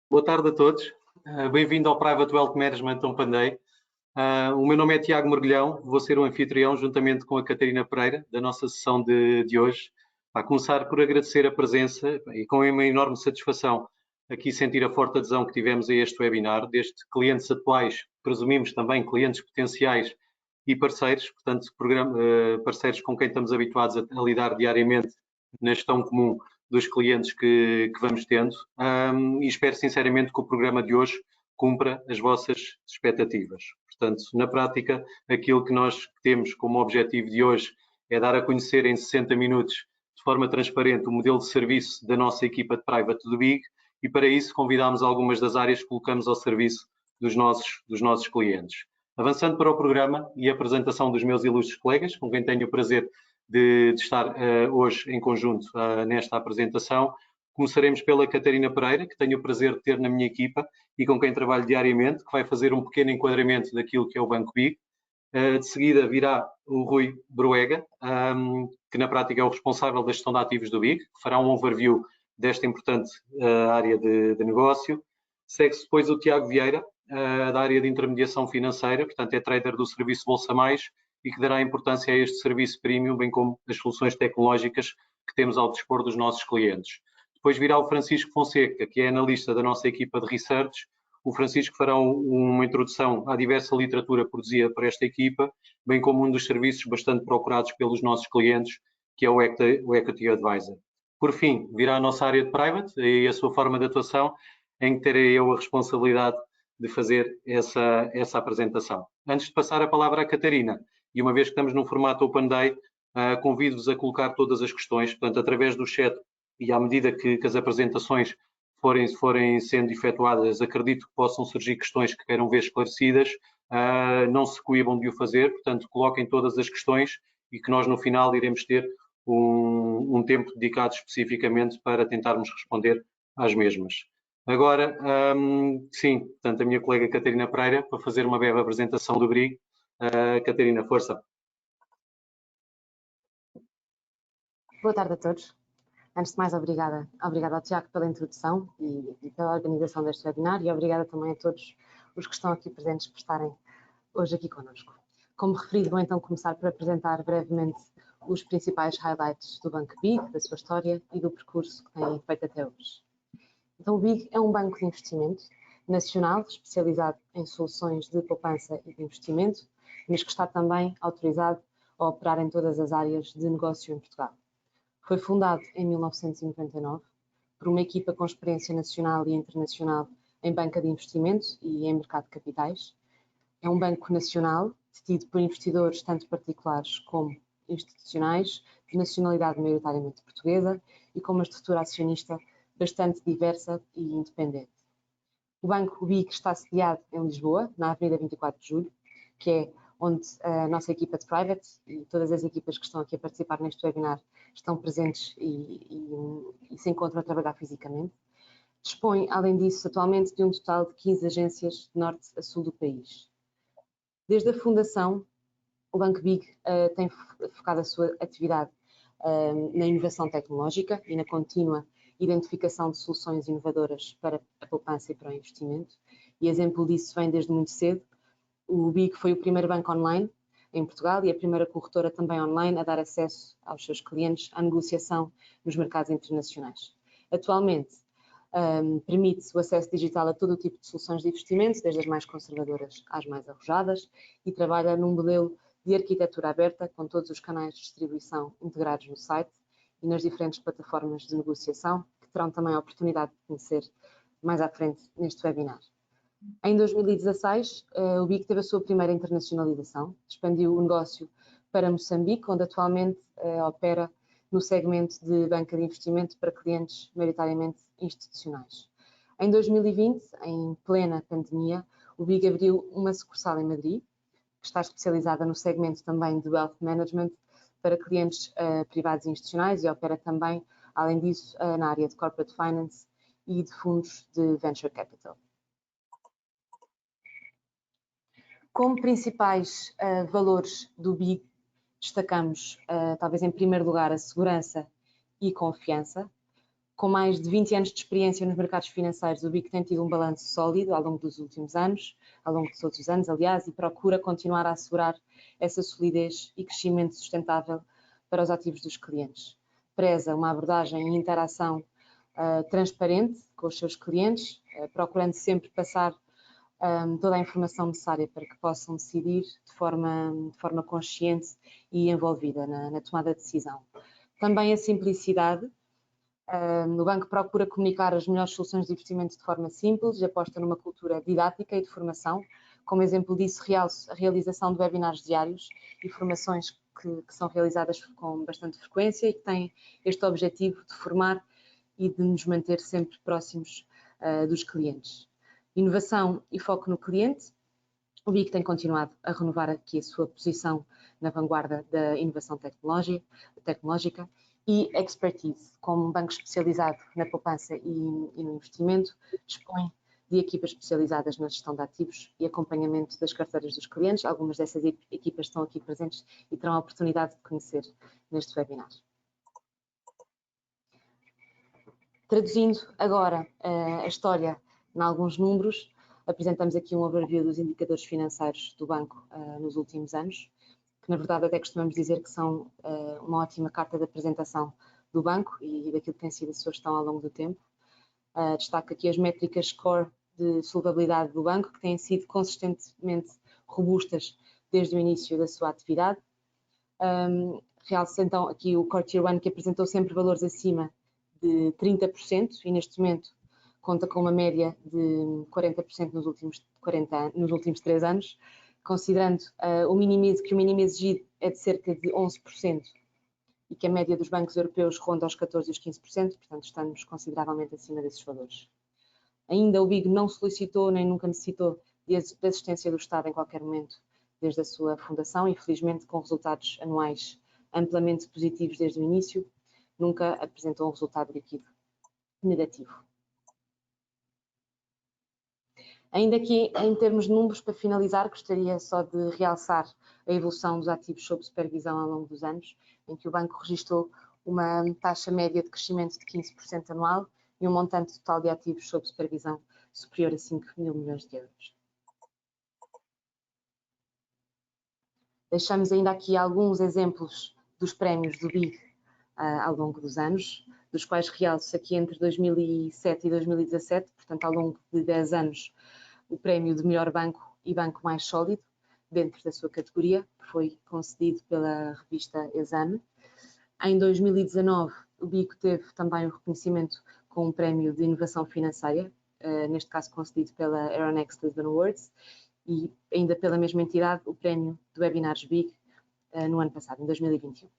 Boa tarde a todos. Bem-vindo ao Private Wealth Management Open Day. O meu nome é Tiago Mergulhão, vou ser o anfitrião juntamente com a Catarina Pereira da nossa sessão de hoje. A começar por agradecer a presença e com uma enorme satisfação aqui sentir a forte adesão que tivemos a este webinar, desde clientes atuais, presumimos também clientes potenciais e parceiros, portanto parceiros com quem estamos habituados a lidar diariamente na gestão comum dos clientes que vamos tendo, e espero sinceramente que o programa de hoje cumpra as vossas expectativas. Portanto, na prática, aquilo que nós temos como objetivo de hoje é dar a conhecer em 60 minutos, de forma transparente, o modelo de serviço da nossa equipa de Private do BIG, e para isso convidámos algumas das áreas que colocamos ao serviço dos nossos clientes. Avançando para o programa e a apresentação dos meus ilustres colegas, com quem tenho o prazer de estar hoje em conjunto nesta apresentação. Começaremos pela Catarina Pereira, que tenho o prazer de ter na minha equipa e com quem trabalho diariamente, que vai fazer um pequeno enquadramento daquilo que é o Banco BIG. De seguida virá o Rui Bruega, que na prática é o responsável da gestão de ativos do BIG, que fará um overview desta importante área de negócio. Segue-se depois o Tiago Vieira, da área de intermediação financeira, portanto é trader do serviço Bolsa Mais, e que dará importância a este serviço premium, bem como as soluções tecnológicas que temos ao dispor dos nossos clientes. Depois virá o Francisco Fonseca, que é analista da nossa equipa de research. O Francisco fará uma introdução à diversa literatura produzida por esta equipa, bem como um dos serviços bastante procurados pelos nossos clientes, que é o Equity Advisor. Por fim, virá a nossa área de private e a sua forma de atuação, em que terei eu a responsabilidade de fazer essa apresentação. Antes de passar a palavra à Catarina, e uma vez que estamos no formato Open Day, convido-vos a colocar todas as questões, portanto, através do chat, e à medida que as apresentações forem sendo efetuadas, acredito que possam surgir questões que queiram ver esclarecidas, não se coibam de o fazer, portanto, coloquem todas as questões e que nós no final iremos ter um tempo dedicado especificamente para tentarmos responder às mesmas. Agora, sim, portanto, a minha colega Catarina Pereira, para fazer uma breve apresentação do BIG. Catarina, força. Boa tarde a todos. Antes de mais, obrigada ao Tiago pela introdução e pela organização deste webinar, e obrigada também a todos os que estão aqui presentes por estarem hoje aqui connosco. Como referido, vou então começar por apresentar brevemente os principais highlights do Banco BIG, da sua história e do percurso que tem feito até hoje. Então, o BIG é um banco de investimento nacional especializado em soluções de poupança e de investimento, mas que está também autorizado a operar em todas as áreas de negócio em Portugal. Foi fundado em 1999 por uma equipa com experiência nacional e internacional em banca de investimento e em mercado de capitais. É um banco nacional, detido por investidores tanto particulares como institucionais, de nacionalidade maioritariamente portuguesa e com uma estrutura acionista bastante diversa e independente. O Banco BIG está sediado em Lisboa, na Avenida 24 de Julho, que é onde a nossa equipa de private e todas as equipas que estão aqui a participar neste webinar estão presentes e se encontram a trabalhar fisicamente. Dispõe, além disso, atualmente de um total de 15 agências de norte a sul do país. Desde a fundação, o Banco BIG tem focado a sua atividade na inovação tecnológica e na contínua identificação de soluções inovadoras para a poupança e para o investimento. E exemplo disso vem desde muito cedo. O BIG foi o primeiro banco online em Portugal e a primeira corretora também online a dar acesso aos seus clientes à negociação nos mercados internacionais. Atualmente, permite o acesso digital a todo o tipo de soluções de investimento, desde as mais conservadoras às mais arrojadas, e trabalha num modelo de arquitetura aberta, com todos os canais de distribuição integrados no site e nas diferentes plataformas de negociação, que terão também a oportunidade de conhecer mais à frente neste webinar. Em 2016, o BIG teve a sua primeira internacionalização, expandiu o negócio para Moçambique, onde atualmente opera no segmento de banca de investimento para clientes maioritariamente institucionais. Em 2020, em plena pandemia, o BIG abriu uma sucursal em Madrid, que está especializada no segmento também de Wealth Management para clientes privados e institucionais e opera também, além disso, na área de Corporate Finance e de fundos de Venture Capital. Como principais valores do BIG, destacamos, talvez em primeiro lugar, a segurança e confiança. Com mais de 20 anos de experiência nos mercados financeiros, o BIC tem tido um balanço sólido ao longo dos últimos anos, ao longo dos outros anos, aliás, e procura continuar a assegurar essa solidez e crescimento sustentável para os ativos dos clientes. Preza uma abordagem e interação transparente com os seus clientes, procurando sempre passar toda a informação necessária para que possam decidir de forma consciente e envolvida na tomada de decisão. Também a simplicidade. O banco procura comunicar as melhores soluções de investimento de forma simples e aposta numa cultura didática e de formação. Como exemplo disso, realço a realização de webinars diários e formações que são realizadas com bastante frequência e que têm este objetivo de formar e de nos manter sempre próximos dos clientes. Inovação e foco no cliente. O BIC tem continuado a renovar aqui a sua posição na vanguarda da inovação tecnológica e expertise. Como um banco especializado na poupança e no investimento, dispõe de equipas especializadas na gestão de ativos e acompanhamento das carteiras dos clientes. Algumas dessas equipas estão aqui presentes e terão a oportunidade de conhecer neste webinar. Traduzindo agora a história em alguns números, apresentamos aqui um overview dos indicadores financeiros do banco nos últimos anos, que na verdade até costumamos dizer que são uma ótima carta de apresentação do banco e daquilo que tem sido a sua gestão ao longo do tempo. Destaco aqui as métricas core de solvabilidade do banco, que têm sido consistentemente robustas desde o início da sua atividade. Realço então aqui o Core Tier 1, que apresentou sempre valores acima de 30% e neste momento conta com uma média de 40% nos últimos 3 anos, considerando que o mínimo exigido é de cerca de 11% e que a média dos bancos europeus ronda aos 14% e os 15%, portanto estamos consideravelmente acima desses valores. Ainda o BIG não solicitou nem nunca necessitou de assistência do Estado em qualquer momento desde a sua fundação e felizmente com resultados anuais amplamente positivos desde o início, nunca apresentou um resultado líquido negativo. Ainda aqui, em termos de números, para finalizar, gostaria só de realçar a evolução dos ativos sob supervisão ao longo dos anos, em que o banco registrou uma taxa média de crescimento de 15% anual e um montante total de ativos sob supervisão superior a 5 mil milhões de euros. Deixamos ainda aqui alguns exemplos dos prémios do BIG ao longo dos anos, dos quais realço aqui entre 2007 e 2017, portanto ao longo de 10 anos, o prémio de melhor banco e banco mais sólido, dentro da sua categoria, que foi concedido pela revista Exame. Em 2019, o BIC teve também o reconhecimento com um prémio de inovação financeira, neste caso concedido pela Euronext Lisbon Awards, e ainda pela mesma entidade, o prémio de Webinars BIC no ano passado, em 2021.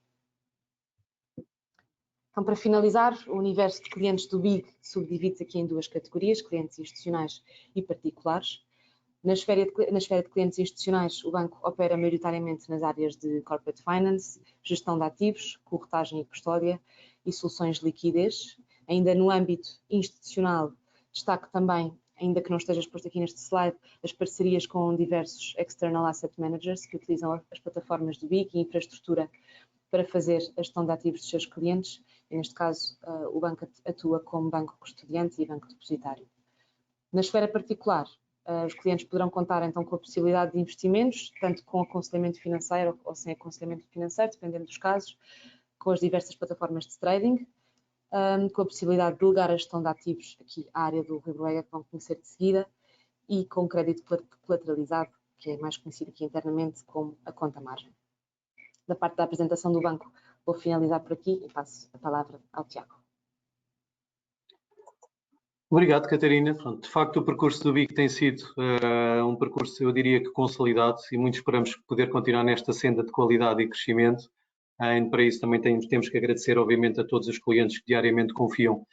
Então, para finalizar, o universo de clientes do BIG subdivide-se aqui em duas categorias, clientes institucionais e particulares. Na esfera de clientes institucionais, o banco opera maioritariamente nas áreas de corporate finance, gestão de ativos, corretagem e custódia e soluções de liquidez. Ainda no âmbito institucional, destaco também, ainda que não esteja exposto aqui neste slide, as parcerias com diversos external asset managers que utilizam as plataformas do BIG e infraestrutura para fazer a gestão de ativos dos seus clientes. E neste caso, o banco atua como banco custodiante e banco depositário. Na esfera particular, os clientes poderão contar então com a possibilidade de investimentos, tanto com aconselhamento financeiro ou sem aconselhamento financeiro, dependendo dos casos, com as diversas plataformas de trading, com a possibilidade de delegar a gestão de ativos, aqui a área do Rui Bruega, que vão conhecer de seguida, e com crédito colateralizado, que é mais conhecido aqui internamente como a conta-margem. Da parte da apresentação do banco, vou finalizar por aqui e passo a palavra ao Tiago. Obrigado, Catarina. De facto, o percurso do BIC tem sido um percurso, eu diria que consolidado, e muito esperamos poder continuar nesta senda de qualidade e crescimento. Para isso também temos que agradecer, obviamente, a todos os clientes que diariamente confiam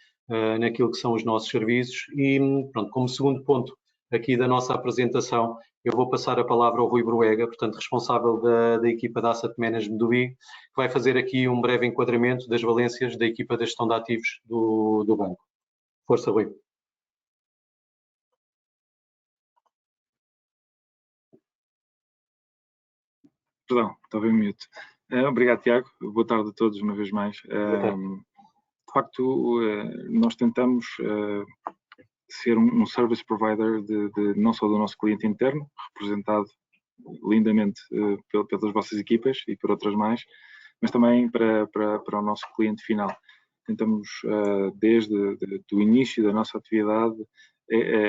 naquilo que são os nossos serviços. E, pronto, como segundo ponto aqui da nossa apresentação, eu vou passar a palavra ao Rui Bruega, portanto, responsável da equipa de Asset Management do BIG, que vai fazer aqui um breve enquadramento das valências da equipa de gestão de ativos do banco. Força, Rui. Perdão, estava em mute. Obrigado, Tiago. Boa tarde a todos uma vez mais. facto, nós tentamos ser um service provider não só do nosso cliente interno, representado lindamente pelas vossas equipas e por outras mais, mas também para o nosso cliente final. Tentamos, desde o início da nossa atividade,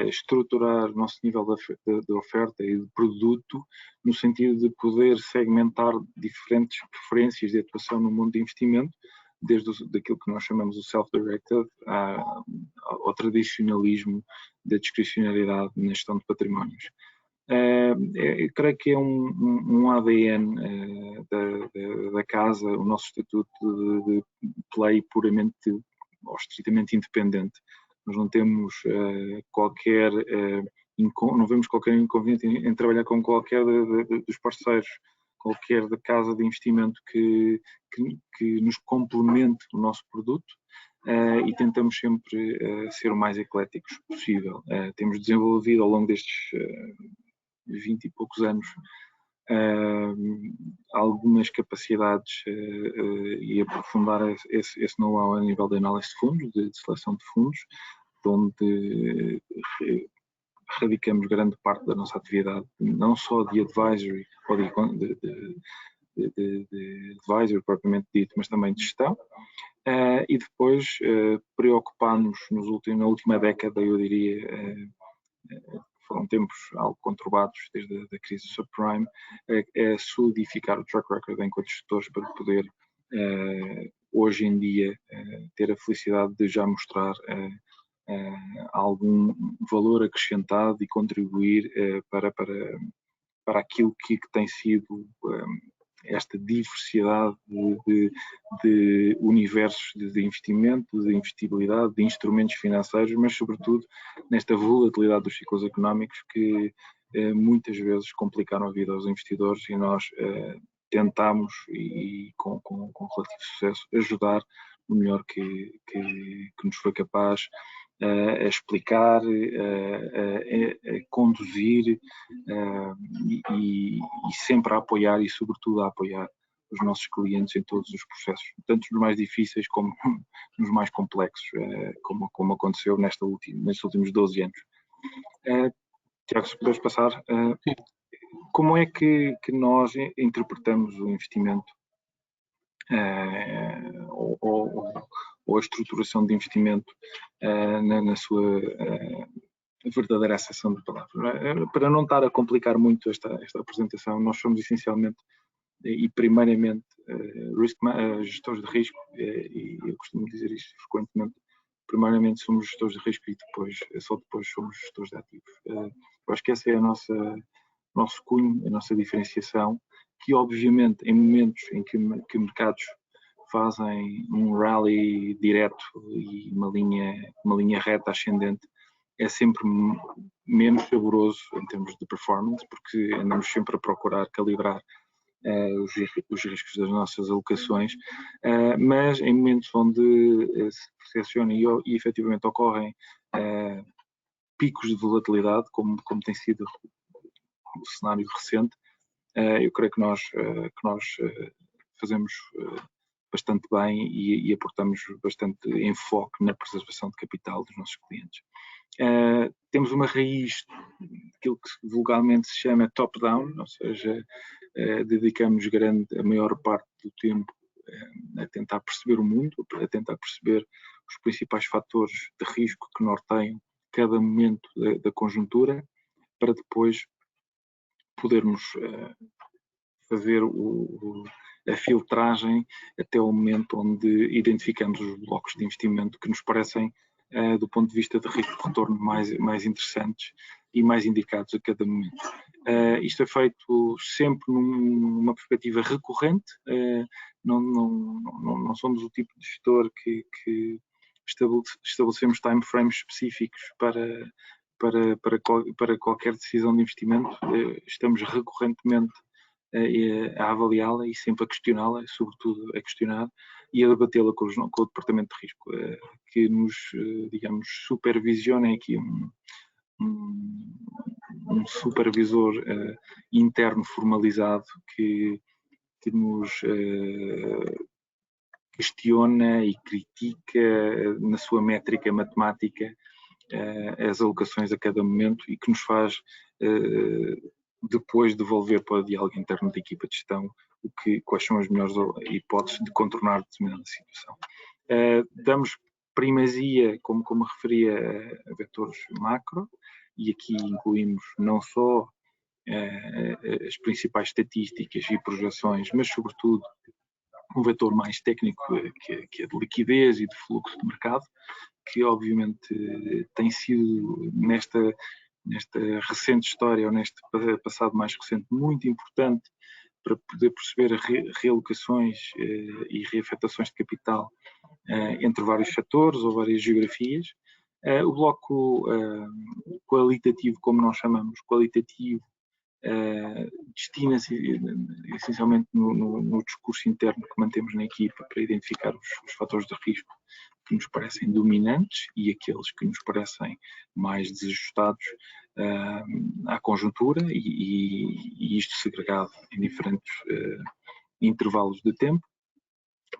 estruturar o nosso nível de oferta e de produto no sentido de poder segmentar diferentes preferências de atuação no mundo de investimento, desde daquilo que nós chamamos o self-directed ao tradicionalismo da discricionariedade na gestão de patrimónios. Eu creio que é um ADN da casa, o nosso estatuto de play puramente ou estritamente independente. Nós não temos não vemos qualquer inconveniente em trabalhar com qualquer dos parceiros, qualquer da casa de investimento que nos complemente o nosso produto. E tentamos sempre ser o mais ecléticos possível. Temos desenvolvido ao longo destes 20 e poucos anos algumas capacidades e aprofundar esse know-how a nível de análise de fundos, de seleção de fundos, onde radicamos grande parte da nossa atividade, não só de advisory ou de advisory propriamente dito, mas também de gestão. E depois preocupámos na última década, eu diria, foram tempos algo conturbados desde a crise subprime, é solidificar o track record enquanto gestores para poder hoje em dia ter a felicidade de já mostrar algum valor acrescentado e contribuir para aquilo que tem sido esta diversidade de universos de investimento, de investibilidade, de instrumentos financeiros, mas sobretudo nesta volatilidade dos ciclos económicos que muitas vezes complicaram a vida aos investidores, e nós tentamos, e com relativo sucesso, ajudar o melhor que nos foi capaz a explicar, a conduzir e sempre a apoiar, e sobretudo a apoiar os nossos clientes em todos os processos, tanto nos mais difíceis como nos mais complexos, como aconteceu nestes últimos 12 anos. Tiago, se puderes passar, como é que nós interpretamos o investimento ou a estruturação de investimento na sua verdadeira acessão de palavras? Para não estar a complicar muito esta apresentação, nós somos essencialmente e primeiramente gestores de risco, e eu costumo dizer isto frequentemente. Primeiramente somos gestores de risco e só depois somos gestores de ativos. Eu acho que essa é nosso cunho, a nossa diferenciação, que obviamente em momentos em que mercados fazem um rally direto e uma linha reta ascendente, é sempre menos saboroso em termos de performance, porque andamos sempre a procurar calibrar os riscos das nossas alocações, mas em momentos onde se percepciona e efetivamente ocorrem picos de volatilidade, como tem sido o cenário recente, eu creio que nós fazemos bastante bem e aportamos bastante enfoque na preservação de capital dos nossos clientes. Temos uma raiz daquilo que vulgarmente se chama top-down, ou seja, dedicamos a maior parte do tempo a tentar perceber o mundo, a tentar perceber os principais fatores de risco que norteiam cada momento da conjuntura, para depois podermos fazer a filtragem até o momento onde identificamos os blocos de investimento que nos parecem, do ponto de vista de risco de retorno, mais interessantes e mais indicados a cada momento. Isto é feito sempre numa perspectiva recorrente. Não somos o tipo de gestor que estabelecemos time frames específicos para qualquer decisão de investimento. Estamos recorrentemente a avaliá-la e sempre a questioná-la, sobretudo a questionar e a debatê-la com o departamento de risco, que nos, digamos, supervisiona aqui um supervisor interno formalizado que nos questiona e critica na sua métrica matemática as alocações a cada momento e que nos faz depois devolver para o diálogo interno da equipa de gestão quais são as melhores hipóteses de contornar determinada situação. Damos primazia, como referia, a vetores macro, e aqui incluímos não só as principais estatísticas e projeções, mas sobretudo um vetor mais técnico que é de liquidez e de fluxo de mercado, que obviamente tem sido nesta recente história, ou neste passado mais recente, muito importante para poder perceber realocações e reafetações de capital entre vários setores ou várias geografias. O bloco qualitativo, como nós chamamos, qualitativo, destina-se essencialmente no discurso interno que mantemos na equipa para identificar os fatores de risco que nos parecem dominantes e aqueles que nos parecem mais desajustados à conjuntura, e isto segregado em diferentes intervalos de tempo,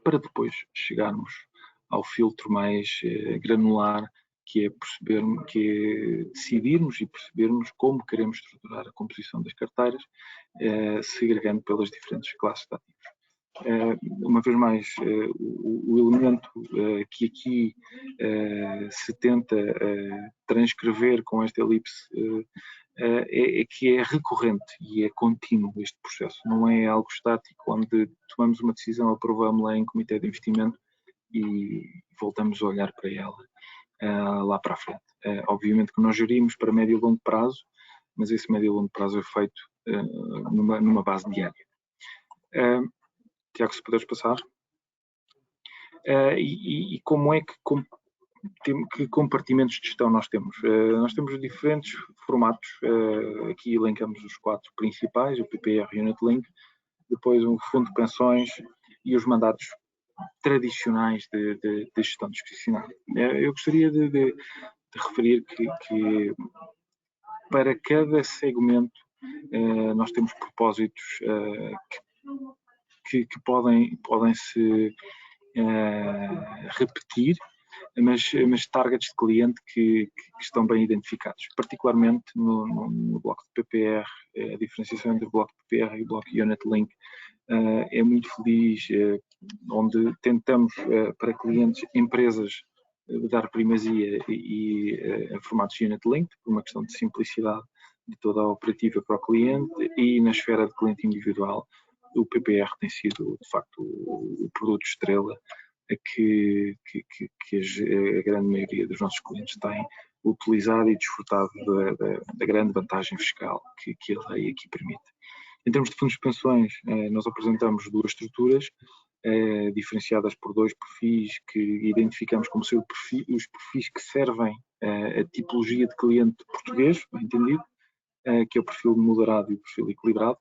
para depois chegarmos ao filtro mais granular, que é decidirmos e percebermos como queremos estruturar a composição das carteiras, segregando pelas diferentes classes de ativos. Uma vez mais, o elemento que aqui se tenta transcrever com esta elipse é que é recorrente e é contínuo este processo. Não é algo estático, onde tomamos uma decisão, aprovamos-la em comitê de investimento e voltamos a olhar para ela lá para a frente. Obviamente que nós gerimos para médio e longo prazo, mas esse médio e longo prazo é feito numa base diária. Tiago, se puderes passar. E como é que compartimentos de gestão nós temos? Nós temos diferentes formatos. Aqui elencamos os 4 principais: o PPR Unit Link, depois um fundo de pensões e os mandatos tradicionais de gestão discricionária. Eu gostaria de referir que para cada segmento nós temos propósitos que podem se repetir, mas targets de cliente que estão bem identificados. Particularmente no bloco de PPR, a diferenciação entre o bloco de PPR e o bloco Unit Link é muito feliz, onde tentamos para clientes, empresas, dar primazia e formatos Unit Link, por uma questão de simplicidade de toda a operativa para o cliente, e na esfera de cliente individual o PPR tem sido, de facto, o produto estrela que a grande maioria dos nossos clientes tem utilizado e desfrutado da grande vantagem fiscal que a lei aqui permite. Em termos de fundos de pensões, nós apresentamos 2 estruturas diferenciadas por 2 perfis que identificamos como sendo os perfis que servem a tipologia de cliente português, bem entendido, que é o perfil moderado e o perfil equilibrado,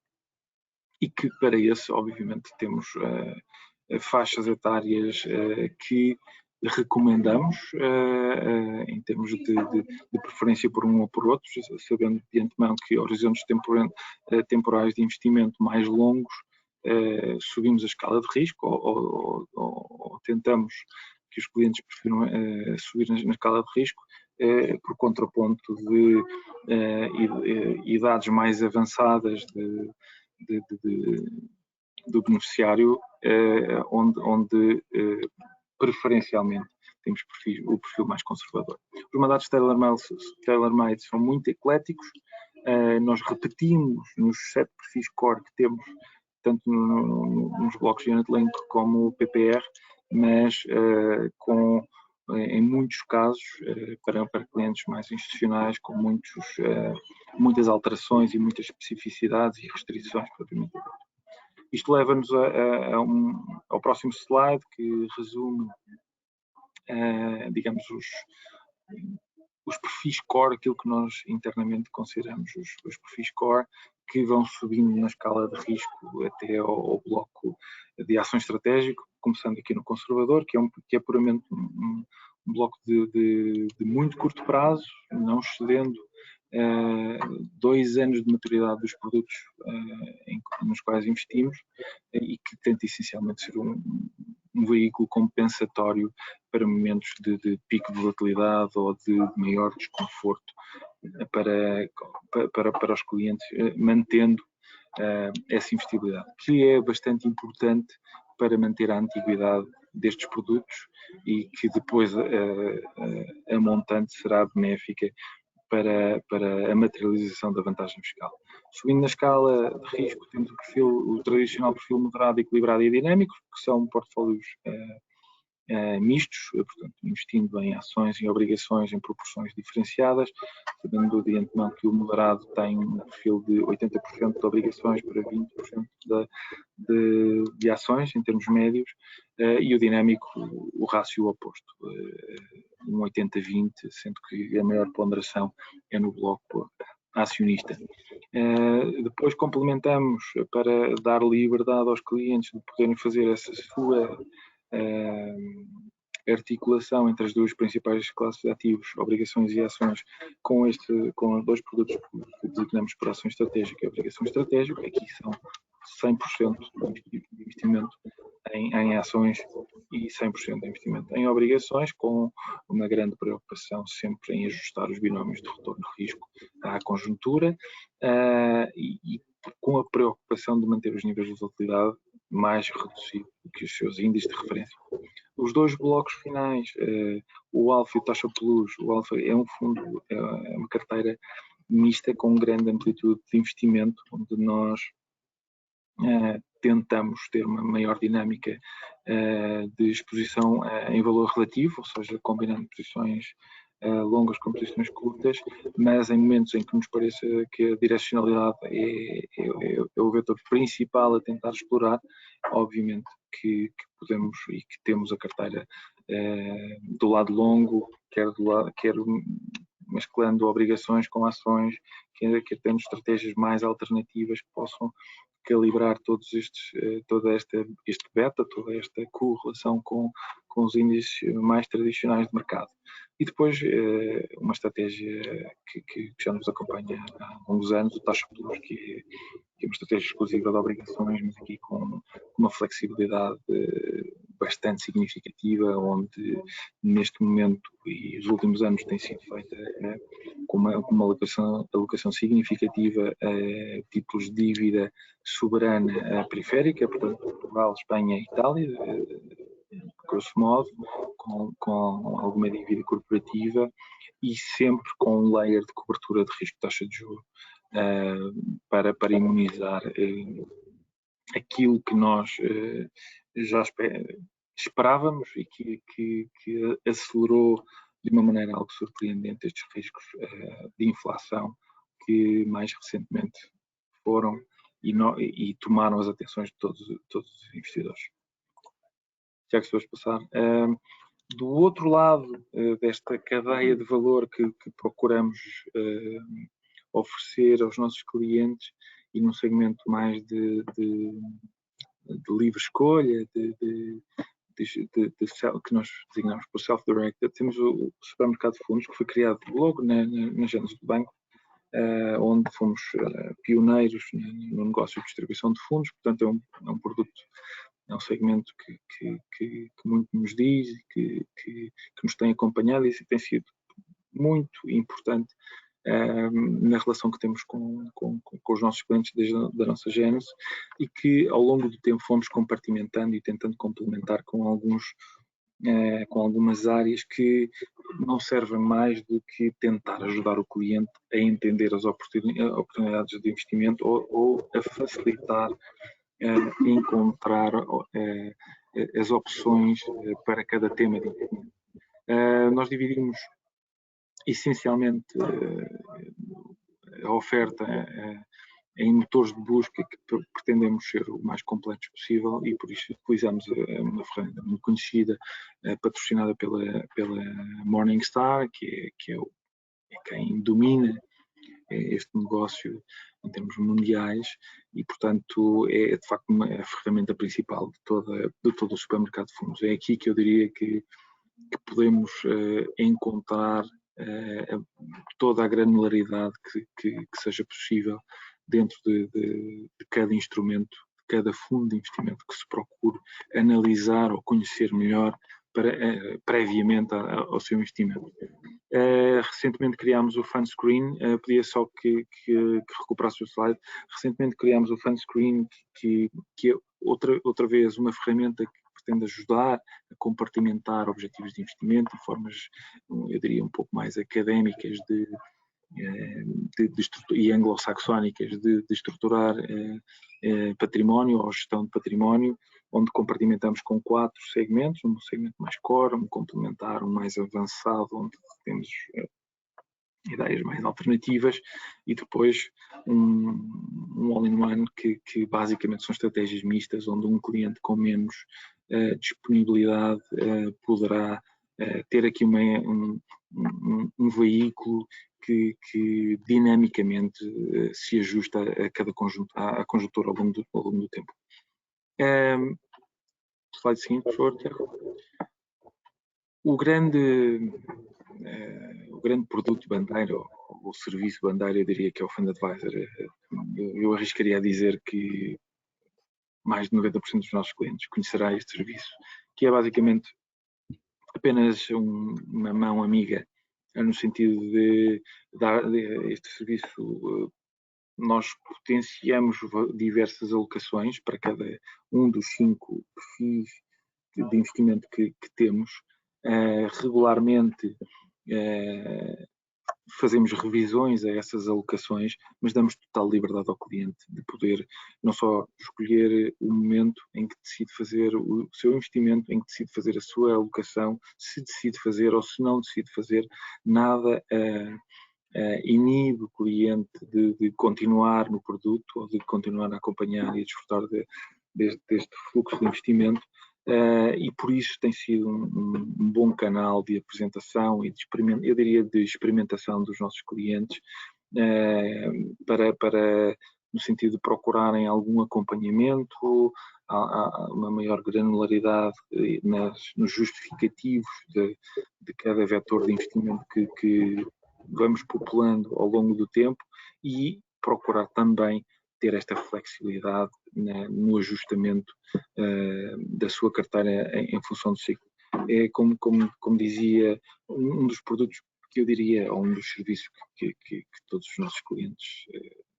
e que para esse, obviamente, temos faixas etárias que recomendamos em termos de preferência por um ou por outro, sabendo de antemão que horizontes temporais de investimento mais longos subimos a escala de risco ou tentamos que os clientes prefiram subir na escala de risco, por contraponto de idades mais avançadas do beneficiário, onde preferencialmente temos o perfil mais conservador. Os mandatos tailor-made são muito ecléticos. Nós repetimos nos 7 perfis core que temos, tanto nos blocos Unit Link como o PPR, mas em muitos casos, para clientes mais institucionais, com muitas alterações e muitas especificidades e restrições propriamente dito. Isto leva-nos ao próximo slide, que resume, digamos, os perfis core, aquilo que nós internamente consideramos os perfis core, que vão subindo na escala de risco até ao bloco de ação estratégico, começando aqui no conservador, que é puramente um bloco de muito curto prazo, não excedendo 2 anos de maturidade dos produtos nos quais investimos, e que tenta essencialmente ser um veículo compensatório para momentos de pico de volatilidade ou de maior desconforto para os clientes, mantendo essa investibilidade, que é bastante importante para manter a antiguidade destes produtos e que depois a montante será benéfica para a materialização da vantagem fiscal. Subindo na escala de risco, temos o tradicional perfil moderado, equilibrado e dinâmico, que são portfólios mistos, portanto, investindo em ações e obrigações em proporções diferenciadas, sabendo de antemão que o moderado tem um perfil de 80% de obrigações para 20% de ações, em termos médios, e o dinâmico, o rácio oposto, um 80-20, sendo que a maior ponderação é no bloco acionista. Depois complementamos para dar liberdade aos clientes de poderem fazer essa sua articulação entre as duas principais classes de ativos, obrigações e ações, com dois produtos que designamos por ação estratégica e obrigação estratégica. Aqui são 100% de investimento em ações e 100% de investimento em obrigações, com uma grande preocupação sempre em ajustar os binómios de retorno-risco à conjuntura e com a preocupação de manter os níveis de volatilidade mais reduzidos do que os seus índices de referência. Os dois blocos finais, o Alfa e o Taxa Plus, o Alfa é um fundo, é uma carteira mista com grande amplitude de investimento, onde nós tentamos ter uma maior dinâmica de exposição em valor relativo, ou seja, combinando posições longas com posições curtas, mas em momentos em que nos pareça que a direcionalidade é o vetor principal a tentar explorar, obviamente que podemos e que temos a carteira do lado longo, quer mesclando obrigações com ações, quer tendo estratégias mais alternativas que possam calibrar todo este beta, toda esta correlação com os índices mais tradicionais de mercado. E depois uma estratégia que já nos acompanha há longos anos, o Taxa Plus, que é uma estratégia exclusiva de obrigações, mas aqui com uma flexibilidade bastante significativa, onde neste momento e os últimos anos tem sido feita com uma alocação significativa a títulos de dívida soberana periférica, portanto Portugal, Espanha e Itália, grosso modo, com alguma dívida corporativa e sempre com um layer de cobertura de risco de taxa de juros para imunizar aquilo que nós já esperávamos e que acelerou de uma maneira algo surpreendente estes riscos de inflação que mais recentemente foram e tomaram as atenções de todos os investidores. Já que se fosse passar. Do outro lado desta cadeia de valor que procuramos oferecer aos nossos clientes e num segmento mais de livre escolha, que nós designamos por self-directed, temos o supermercado de fundos, que foi criado logo na gênese do banco, onde fomos pioneiros no negócio de distribuição de fundos. Portanto é um produto, é um segmento que muito nos diz e que nos tem acompanhado e tem sido muito importante na relação que temos com os nossos clientes desde a nossa gênese e que ao longo do tempo fomos compartimentando e tentando complementar com algumas áreas que não servem mais do que tentar ajudar o cliente a entender as oportunidades de investimento ou a facilitar encontrar as opções para cada tema de investimento. Nós dividimos essencialmente a oferta em motores de busca que pretendemos ser o mais completos possível e por isso utilizamos uma ferramenta muito conhecida, patrocinada pela Morningstar, que é quem domina este negócio em termos mundiais e, portanto, é de facto a ferramenta principal de todo o supermercado de fundos. É aqui que eu diria que podemos encontrar toda a granularidade que seja possível dentro de cada instrumento, de cada fundo de investimento que se procure analisar ou conhecer melhor previamente ao seu investimento. Recentemente criámos o Funscreen, pedia só que recuperasse o slide. Recentemente criámos o Funscreen, que é outra vez uma ferramenta que pretende ajudar a compartimentar objetivos de investimento de formas, eu diria, um pouco mais académicas e anglo-saxónicas de estruturar património ou gestão de património, onde compartimentamos com 4 segmentos, um segmento mais core, um complementar, um mais avançado, onde temos ideias mais alternativas, e depois um all-in-one que basicamente são estratégias mistas, onde um cliente com menos disponibilidade poderá ter aqui um veículo que dinamicamente se ajusta a cada conjuntura ao longo do tempo. Slide seguinte, por favor, Tiago. O grande produto bandeira, ou o serviço bandeira, eu diria que é o Fund Advisor. Eu arriscaria a dizer que mais de 90% dos nossos clientes conhecerá este serviço, que é basicamente apenas uma mão amiga, no sentido de dar este serviço. Nós potenciamos diversas alocações para cada um dos 5 perfis de investimento que temos. Regularmente fazemos revisões a essas alocações, mas damos total liberdade ao cliente de poder não só escolher o momento em que decide fazer o seu investimento, em que decide fazer a sua alocação, se decide fazer ou se não decide fazer, nada inibe o cliente de continuar no produto ou de continuar a acompanhar e a desfrutar deste fluxo de investimento. E por isso tem sido um bom canal de apresentação e eu diria de experimentação dos nossos clientes, para no sentido de procurarem algum acompanhamento, uma maior granularidade nos justificativos de cada vetor de investimento que vamos populando ao longo do tempo, e procurar também ter esta flexibilidade no ajustamento da sua carteira em função do ciclo. É como dizia, um dos produtos que eu diria, ou um dos serviços que todos os nossos clientes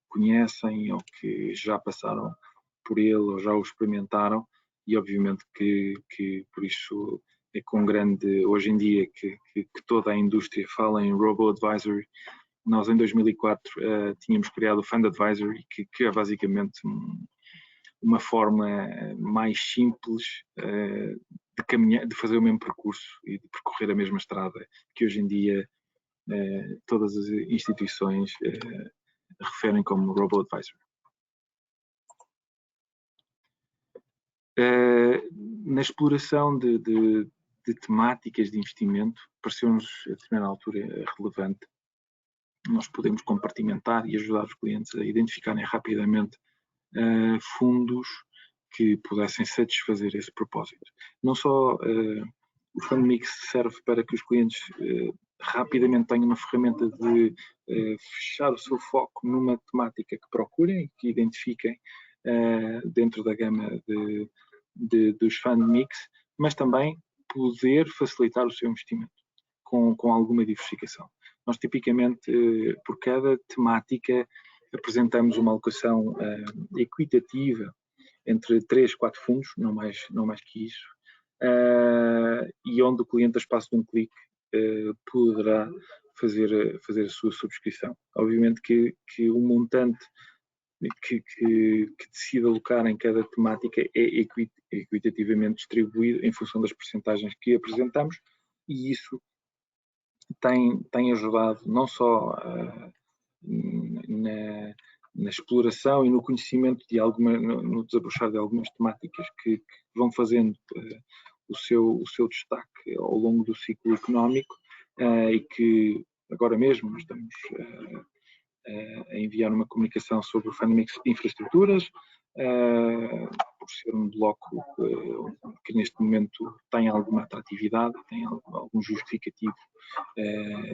conhecem, ou que já passaram por ele, ou já o experimentaram, e obviamente que por isso é com grande, hoje em dia, que toda a indústria fala em robo-advisory. Nós, em 2004, tínhamos criado o Fund Advisory, que é basicamente uma forma mais simples de fazer o mesmo percurso e de percorrer a mesma estrada, que hoje em dia todas as instituições referem como robo-advisory. Na exploração de temáticas de investimento, pareceu-nos a determinada altura relevante nós podemos compartimentar e ajudar os clientes a identificarem rapidamente fundos que pudessem satisfazer esse propósito. Não só o Fund Mix serve para que os clientes rapidamente tenham uma ferramenta de fechar o seu foco numa temática que procurem, que identifiquem dentro da gama dos Fund Mix, mas também poder facilitar o seu investimento com alguma diversificação. Nós, tipicamente, por cada temática, apresentamos uma alocação equitativa entre 3, 4 fundos, não mais que isso, e onde o cliente, a espaço de um clique, poderá fazer a sua subscrição. Obviamente que o montante que decide alocar em cada temática é equitativamente distribuído em função das percentagens que apresentamos, e isso tem ajudado não só na exploração e no conhecimento no desabrochar de algumas temáticas que vão fazendo o seu destaque ao longo do ciclo económico, e que agora mesmo nós estamos a enviar uma comunicação sobre o Fund Mix de infraestruturas, por ser um bloco que neste momento tem alguma atratividade, tem algum justificativo,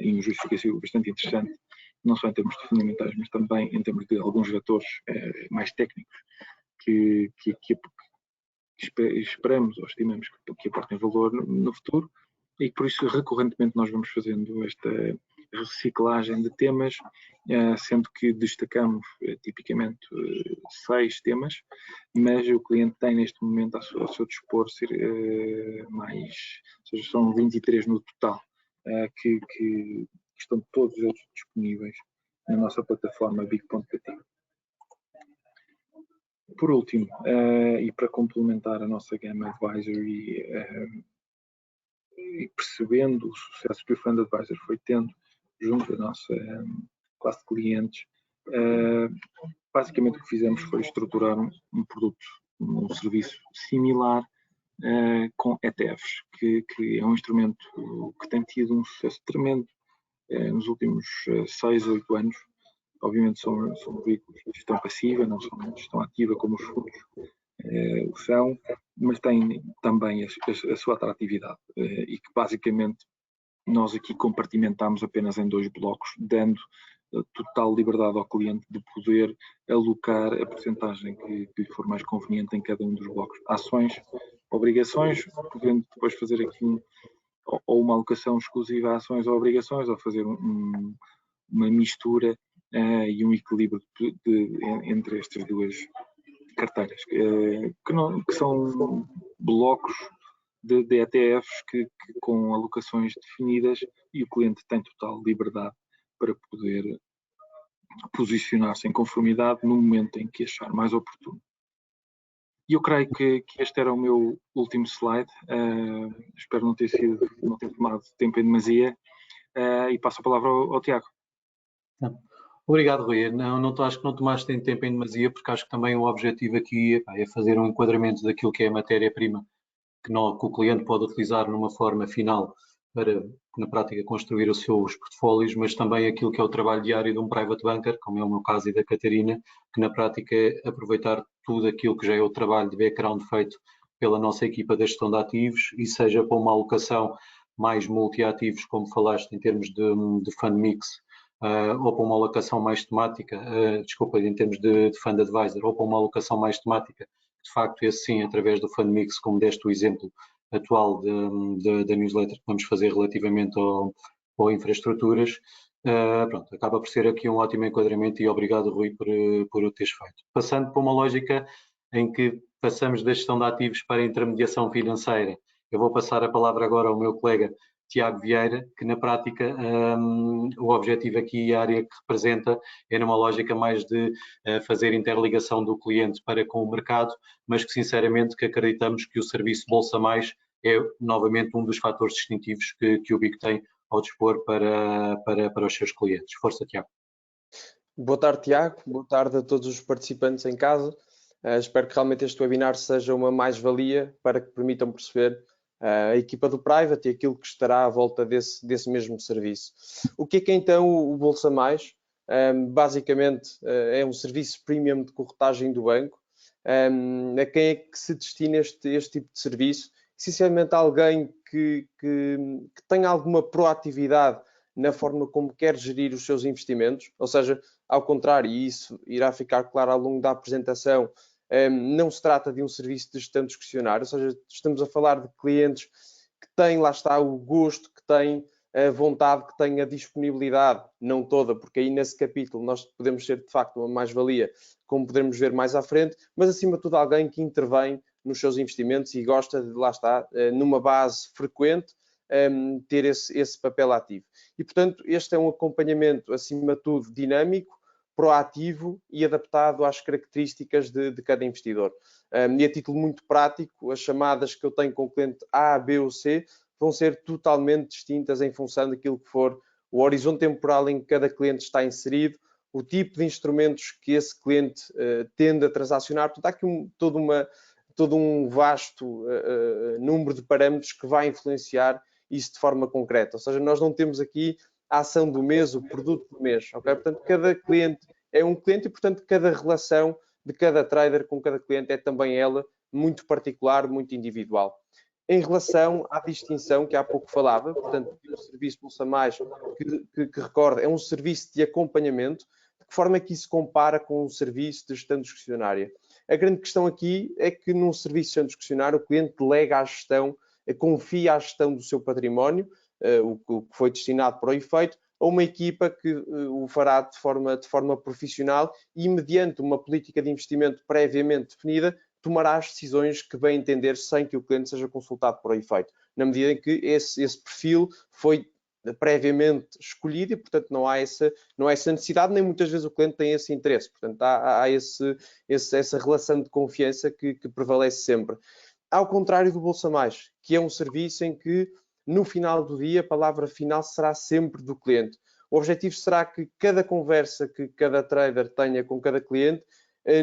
e um justificativo bastante interessante, não só em termos de fundamentais, mas também em termos de alguns vetores mais técnicos esperamos ou estimamos que aportem valor no futuro, e por isso recorrentemente nós vamos fazendo esta reciclagem de temas, sendo que destacamos tipicamente 6 temas, mas o cliente tem neste momento ao seu dispor mais, ou seja, são 23 no total, que estão todos eles disponíveis na nossa plataforma big.pt. Por último, e para complementar a nossa gama advisory, e percebendo o sucesso que o Fund Advisor foi tendo junto da nossa classe de clientes, basicamente o que fizemos foi estruturar um produto, um serviço similar com ETFs, que é um instrumento que tem tido um sucesso tremendo nos últimos 6 a 8 anos. Obviamente são veículos de gestão passiva, não são de gestão ativa como os fundos são, mas têm também a sua atratividade, e que basicamente nós aqui compartimentamos apenas em 2 blocos, dando total liberdade ao cliente de poder alocar a percentagem que lhe for mais conveniente em cada um dos blocos. Ações, obrigações, podendo depois fazer aqui ou uma alocação exclusiva a ações ou obrigações, ou fazer uma mistura e um equilíbrio entre estas 2 carteiras, que são blocos de ETFs com alocações definidas, e o cliente tem total liberdade para poder posicionar-se em conformidade no momento em que achar mais oportuno. E eu creio que este era o meu último slide. Espero não ter tomado tempo em demasia, e passo a palavra ao Tiago. Obrigado, Rui. Acho que não tomaste tempo em demasia, porque acho que também o objetivo aqui é fazer um enquadramento daquilo que é a matéria-prima que o cliente pode utilizar numa forma final para, na prática, construir os seus portfólios, mas também aquilo que é o trabalho diário de um private banker, como é o meu caso e da Catarina, que na prática é aproveitar tudo aquilo que já é o trabalho de background feito pela nossa equipa de gestão de ativos, e seja para uma alocação mais multi-ativos, como falaste, em termos de fund mix, ou para uma alocação mais temática, em termos de fund advisor, ou para uma alocação mais temática, de facto, esse sim, através do Fund Mix, como deste o exemplo atual da newsletter que vamos fazer relativamente ao infraestruturas, pronto, acaba por ser aqui um ótimo enquadramento, e obrigado, Rui, por o teres feito. Passando para uma lógica em que passamos da gestão de ativos para a intermediação financeira, eu vou passar a palavra agora ao meu colega Tiago Vieira, que na prática o objetivo aqui e a área que representa é numa lógica mais de fazer interligação do cliente para com o mercado, mas que sinceramente que acreditamos que o serviço Bolsa Mais é novamente um dos fatores distintivos que o BIC tem ao dispor para os seus clientes. Força, Tiago. Boa tarde, Tiago. Boa tarde a todos os participantes em casa. Espero que realmente este webinar seja uma mais-valia para que permitam perceber a equipa do Private e aquilo que estará à volta desse mesmo serviço. O que é então o Bolsa Mais? Basicamente é um serviço premium de corretagem do banco. A quem é que se destina este tipo de serviço? Essencialmente alguém que tenha alguma proatividade na forma como quer gerir os seus investimentos, ou seja, ao contrário, e isso irá ficar claro ao longo da apresentação, não se trata de um serviço de gestão discrecionária, ou seja, estamos a falar de clientes que têm, lá está, o gosto, que têm a vontade, que têm a disponibilidade, não toda, porque aí nesse capítulo nós podemos ser de facto uma mais-valia, como podemos ver mais à frente, mas acima de tudo alguém que intervém nos seus investimentos e gosta de, lá está, numa base frequente, ter esse papel ativo. E, portanto, este é um acompanhamento, acima de tudo, dinâmico, proativo e adaptado às características de cada investidor. E a título muito prático, as chamadas que eu tenho com o cliente A, B ou C vão ser totalmente distintas em função daquilo que for o horizonte temporal em que cada cliente está inserido, o tipo de instrumentos que esse cliente tende a transacionar. Portanto, há aqui todo um vasto número de parâmetros que vai influenciar isso de forma concreta. Ou seja, nós não temos aqui a ação do mês, o produto do mês. Okay? Portanto, cada cliente é um cliente e, portanto, cada relação de cada trader com cada cliente é também ela muito particular, muito individual. Em relação à distinção que há pouco falava, portanto, o serviço Bolsa Mais, que recorda, é um serviço de acompanhamento. De que forma é que isso compara com um serviço de gestão discricionária? A grande questão aqui é que num serviço sem discrecionário o cliente delega a gestão, confia a gestão do seu património, o que foi destinado para o efeito, a uma equipa que o fará de forma profissional e, mediante uma política de investimento previamente definida, tomará as decisões que bem entender sem que o cliente seja consultado para o efeito, na medida em que esse perfil foi previamente escolhido e, portanto, não há essa necessidade, nem muitas vezes o cliente tem esse interesse. Portanto, há essa relação de confiança que prevalece sempre. Ao contrário do Bolsa Mais, que é um serviço em que, no final do dia, a palavra final será sempre do cliente. O objetivo será que cada conversa que cada trader tenha com cada cliente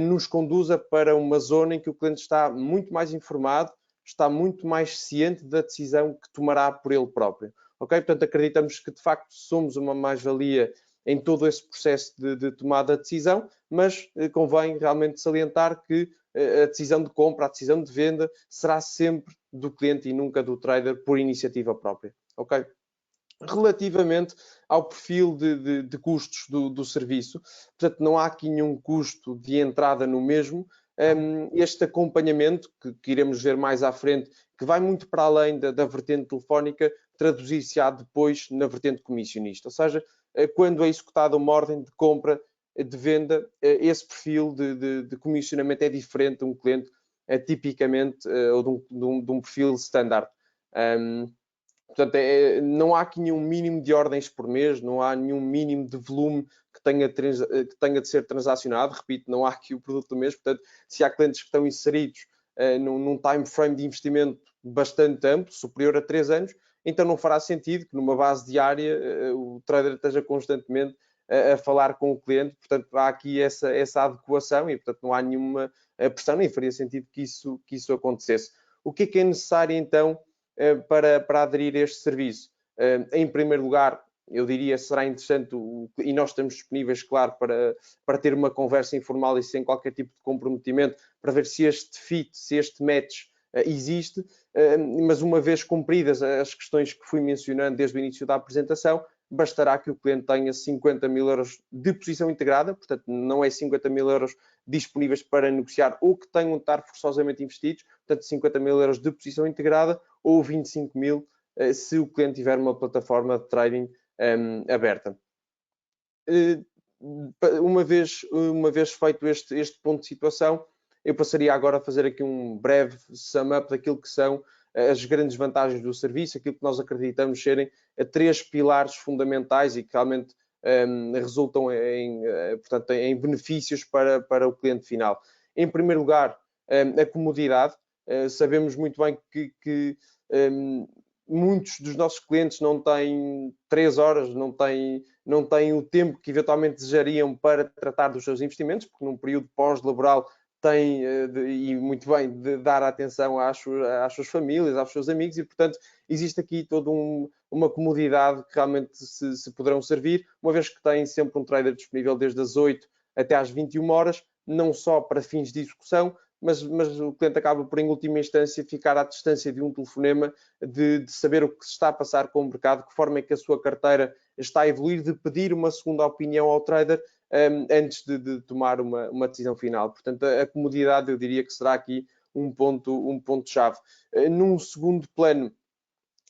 nos conduza para uma zona em que o cliente está muito mais informado, está muito mais ciente da decisão que tomará por ele próprio. Okay? Portanto, acreditamos que, de facto, somos uma mais-valia em todo esse processo de tomada de decisão, mas convém realmente salientar que a decisão de compra, a decisão de venda será sempre do cliente e nunca do trader por iniciativa própria. Okay? Relativamente ao perfil de custos do serviço, portanto, não há aqui nenhum custo de entrada no mesmo. Este acompanhamento, que iremos ver mais à frente, que vai muito para além da vertente telefónica, traduzir-se-á depois na vertente comissionista. Ou seja, quando é executada uma ordem de compra, de venda, esse perfil de comissionamento é diferente de um cliente tipicamente ou de um perfil standard. Portanto, não há aqui nenhum mínimo de ordens por mês, não há nenhum mínimo de volume que tenha de ser transacionado. Repito, não há aqui o produto do mês. Portanto, se há clientes que estão inseridos num time frame de investimento bastante amplo, superior a 3 anos, então não fará sentido que numa base diária o trader esteja constantemente a falar com o cliente. Portanto, há aqui essa adequação e, portanto, não há nenhuma pressão, nem faria sentido que isso acontecesse. O que é necessário, então, para aderir a este serviço? Em primeiro lugar, eu diria, será interessante, e nós estamos disponíveis, claro, para ter uma conversa informal e sem qualquer tipo de comprometimento, para ver se este fit, se este match existe, mas uma vez cumpridas as questões que fui mencionando desde o início da apresentação, bastará que o cliente tenha 50 mil euros de posição integrada, portanto não é 50 mil euros disponíveis para negociar ou que tenham de estar forçosamente investidos, portanto 50 mil euros de posição integrada ou 25 mil se o cliente tiver uma plataforma de trading aberta. Uma vez feito este ponto de situação, eu passaria agora a fazer aqui um breve sum-up daquilo que são as grandes vantagens do serviço, aquilo que nós acreditamos serem 3 pilares fundamentais e que realmente resultam portanto, em benefícios para o cliente final. Em primeiro lugar, a comodidade. Sabemos muito bem que muitos dos nossos clientes não têm 3 horas, não têm o tempo que eventualmente desejariam para tratar dos seus investimentos, porque num período pós-laboral têm, e muito bem, de dar atenção às suas famílias, aos seus amigos e, portanto, existe aqui toda uma comodidade que realmente se poderão servir, uma vez que têm sempre um trader disponível desde as 8 até às 21 horas, não só para fins de execução, mas o cliente acaba por, em última instância, ficar à distância de um telefonema, de saber o que se está a passar com o mercado, que forma é que a sua carteira está a evoluir, de pedir uma segunda opinião ao trader antes de tomar uma decisão final. Portanto, a comodidade, eu diria que será aqui um ponto-chave. Num segundo plano,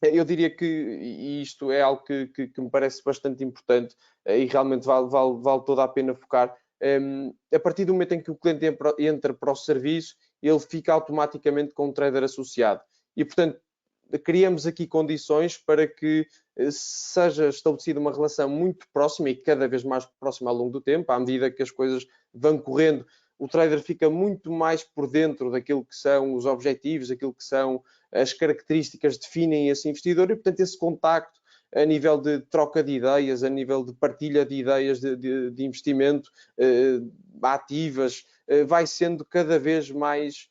eu diria que, e isto é algo que me parece bastante importante e realmente vale toda a pena focar, a partir do momento em que o cliente entra para o serviço, ele fica automaticamente com um trader associado. E, portanto, criamos aqui condições para que seja estabelecida uma relação muito próxima e cada vez mais próxima ao longo do tempo, à medida que as coisas vão correndo, o trader fica muito mais por dentro daquilo que são os objetivos, daquilo que são as características que definem esse investidor e, portanto, esse contacto a nível de troca de ideias, a nível de partilha de ideias de investimento ativas, vai sendo cada vez mais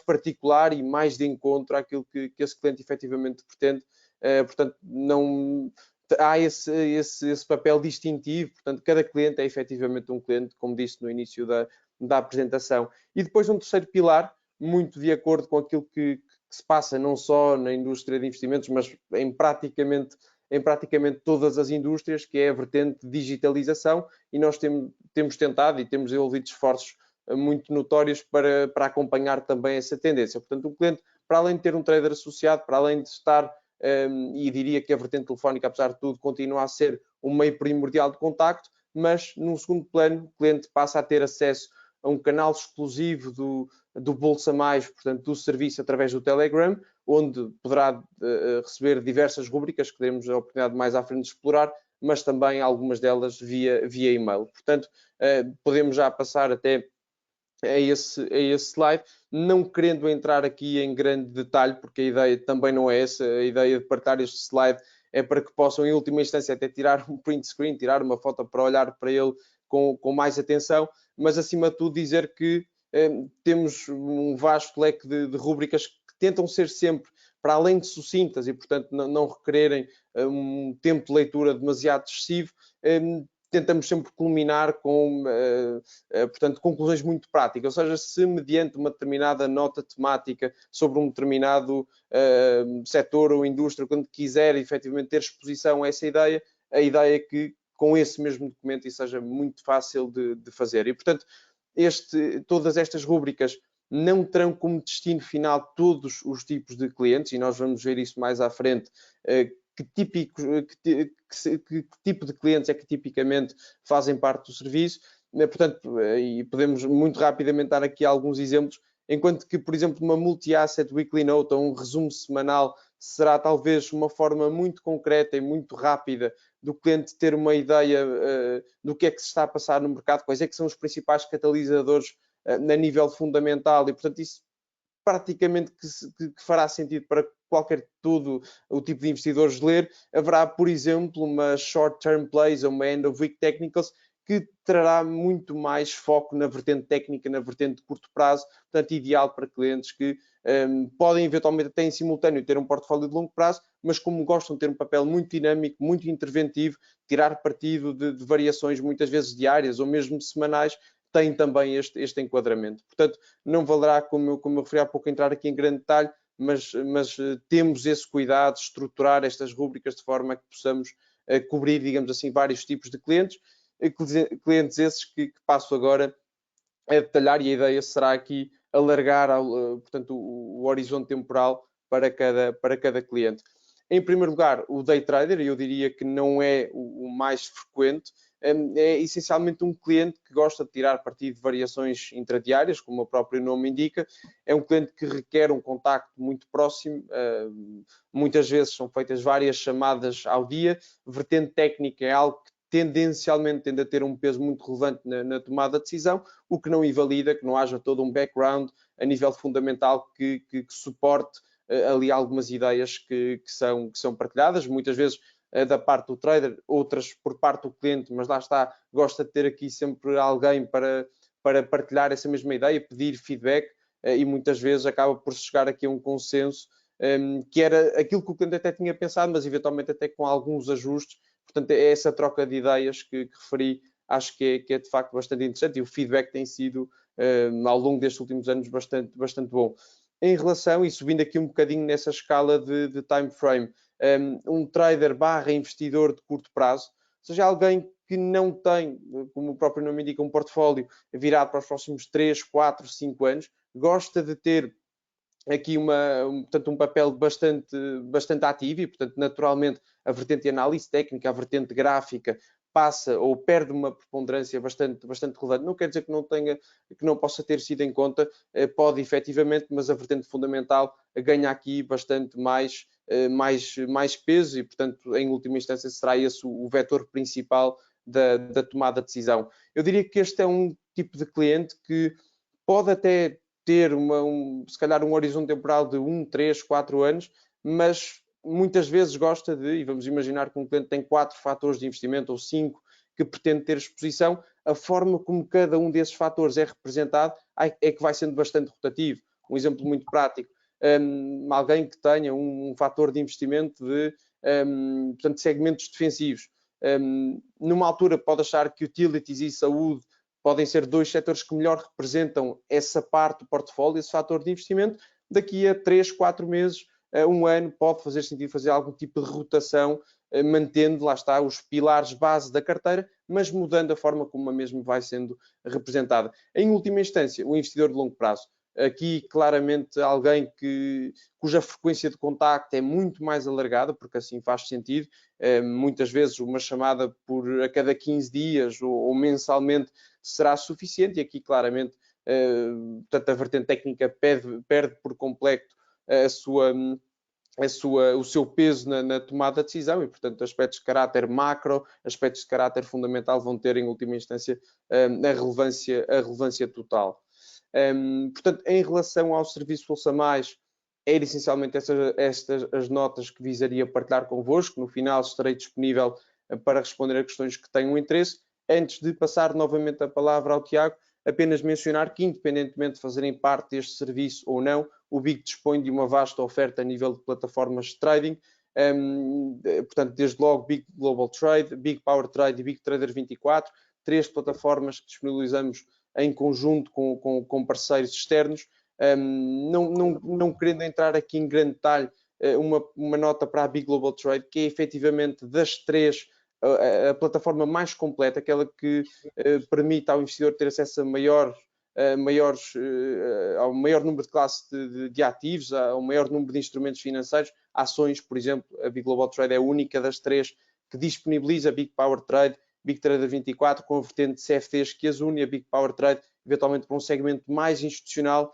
particular e mais de encontro àquilo que esse cliente efetivamente pretende. Portanto, não há esse papel distintivo, portanto, cada cliente é efetivamente um cliente, como disse no início da apresentação. E depois um terceiro pilar, muito de acordo com aquilo que se passa não só na indústria de investimentos, mas em praticamente todas as indústrias, que é a vertente de digitalização, e nós temos tentado e temos desenvolvido esforços muito notórios para acompanhar também essa tendência. Portanto, o cliente, para além de ter um trader associado, para além de estar, e diria que a vertente telefónica, apesar de tudo, continua a ser um meio primordial de contacto, mas num segundo plano, o cliente passa a ter acesso a um canal exclusivo do Bolsa Mais, portanto, do serviço através do Telegram, onde poderá receber diversas rubricas que teremos a oportunidade mais à frente de explorar, mas também algumas delas via e-mail. Portanto, podemos já passar até a esse slide, não querendo entrar aqui em grande detalhe, porque a ideia também não é essa, a ideia de partilhar este slide é para que possam, em última instância, até tirar um print screen, tirar uma foto para olhar para ele com mais atenção, mas acima de tudo dizer que temos um vasto leque de rubricas que tentam ser sempre, para além de sucintas e, portanto, não requererem um tempo de leitura demasiado excessivo, tentamos sempre culminar com, portanto, conclusões muito práticas. Ou seja, se mediante uma determinada nota temática sobre um determinado setor ou indústria, quando quiser efetivamente ter exposição a essa ideia, a ideia é que com esse mesmo documento isso seja muito fácil de fazer. E, portanto, todas estas rúbricas não terão como destino final todos os tipos de clientes, e nós vamos ver isso mais à frente, que tipo de clientes é que tipicamente fazem parte do serviço. Portanto, e podemos muito rapidamente dar aqui alguns exemplos, enquanto que, por exemplo, uma multi-asset weekly note ou um resumo semanal será talvez uma forma muito concreta e muito rápida do cliente ter uma ideia do que é que se está a passar no mercado, quais é que são os principais catalisadores a nível fundamental, e portanto isso praticamente que fará sentido para todo o tipo de investidores ler. Haverá, por exemplo, uma short-term plays ou uma end-of-week technicals que trará muito mais foco na vertente técnica, na vertente de curto prazo, portanto ideal para clientes que podem eventualmente até em simultâneo ter um portfólio de longo prazo, mas como gostam de ter um papel muito dinâmico, muito interventivo, tirar partido de variações muitas vezes diárias ou mesmo semanais, tem também este enquadramento. Portanto, não valerá, como eu referi há pouco, entrar aqui em grande detalhe, mas temos esse cuidado de estruturar estas rúbricas de forma a que possamos cobrir, digamos assim, vários tipos de clientes, clientes esses que passo agora a detalhar, e a ideia será aqui alargar, portanto, o horizonte temporal para cada cliente. Em primeiro lugar, o day trader, eu diria que não é o mais frequente, é essencialmente um cliente que gosta de tirar partido de variações intradiárias, como o próprio nome indica. É um cliente que requer um contacto muito próximo, muitas vezes são feitas várias chamadas ao dia. Vertente técnica é algo que tendencialmente tende a ter um peso muito relevante na tomada de decisão, o que não invalida que não haja todo um background a nível fundamental que suporte ali algumas ideias que são partilhadas, muitas vezes da parte do trader, outras por parte do cliente, mas lá está, gosta de ter aqui sempre alguém para partilhar essa mesma ideia, pedir feedback, e muitas vezes acaba por chegar aqui a um consenso que era aquilo que o cliente até tinha pensado, mas eventualmente até com alguns ajustes. Portanto, é essa troca de ideias que referi, acho que é de facto bastante interessante, e o feedback tem sido ao longo destes últimos anos bastante bom. Em relação, e subindo aqui um bocadinho nessa escala de time frame, um trader / investidor de curto prazo, ou seja, alguém que não tem, como o próprio nome indica, um portfólio virado para os próximos 3, 4, 5 anos, gosta de ter aqui portanto, um papel bastante ativo e, portanto, naturalmente, a vertente de análise técnica, a vertente gráfica, passa ou perde uma preponderância bastante relevante. Não quer dizer que não possa ter sido em conta, pode efetivamente, mas a vertente fundamental ganha aqui bastante mais peso e, portanto, em última instância, será esse o vetor principal da tomada de decisão. Eu diria que este é um tipo de cliente que pode até ter se calhar um horizonte temporal de 1, 3, 4 anos, mas muitas vezes gosta e vamos imaginar que um cliente tem 4 fatores de investimento ou 5 que pretende ter exposição, a forma como cada um desses fatores é representado é que vai sendo bastante rotativo. Um exemplo muito prático, alguém que tenha um fator de investimento de portanto, segmentos defensivos. Numa altura pode achar que utilities e saúde podem ser 2 setores que melhor representam essa parte do portfólio, esse fator de investimento. Daqui a 3, 4 meses, 1 ano, pode fazer sentido fazer algum tipo de rotação mantendo, lá está, os pilares base da carteira, mas mudando a forma como a mesma vai sendo representada. Em última instância, o investidor de longo prazo. Aqui, claramente, alguém cuja frequência de contacto é muito mais alargada, porque assim faz sentido. Muitas vezes uma chamada a cada 15 dias ou mensalmente será suficiente, e aqui, claramente, portanto, a vertente técnica perde por completo o seu peso na tomada de decisão, e, portanto, aspectos de caráter macro, aspectos de caráter fundamental vão ter, em última instância, a relevância total. Portanto, em relação ao serviço Bolsa Mais, era essencialmente estas as notas que visaria partilhar convosco. No final estarei disponível para responder a questões que tenham interesse. Antes de passar novamente a palavra ao Tiago, apenas mencionar que, independentemente de fazerem parte deste serviço ou não, o BIG dispõe de uma vasta oferta a nível de plataformas de trading. Portanto, desde logo BIG Global Trade, BIG Power Trade e BIG Trader 24, 3 plataformas que disponibilizamos em conjunto com parceiros externos. Não querendo entrar aqui em grande detalhe, uma nota para a BIG Global Trade, que é efetivamente das 3 a plataforma mais completa, aquela que permite ao investidor ter acesso a ao maior número de classe de ativos, ao maior número de instrumentos financeiros, ações, por exemplo. A BIG Global Trade é a única das 3 que disponibiliza BIG Power Trade, BIG Trader 24, com a vertente de CFDs que as une. A BIG Power Trade, eventualmente para um segmento mais institucional,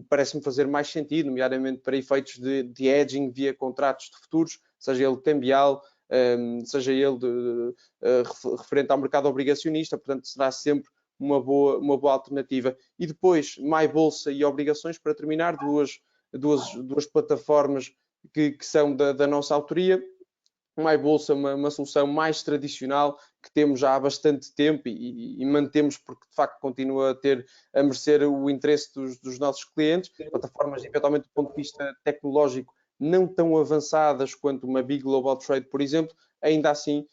parece-me fazer mais sentido, nomeadamente para efeitos de hedging via contratos de futuros, seja ele cambial, seja ele referente ao mercado obrigacionista. Portanto, será sempre uma boa alternativa. E depois, MyBolsa e Obrigações, para terminar, duas plataformas que são da nossa autoria. MyBolsa, uma solução mais tradicional que temos já há bastante tempo e mantemos, porque de facto continua a merecer o interesse dos nossos clientes. Plataformas, eventualmente, do ponto de vista tecnológico, não tão avançadas quanto uma Big Global Trade, por exemplo. Ainda assim,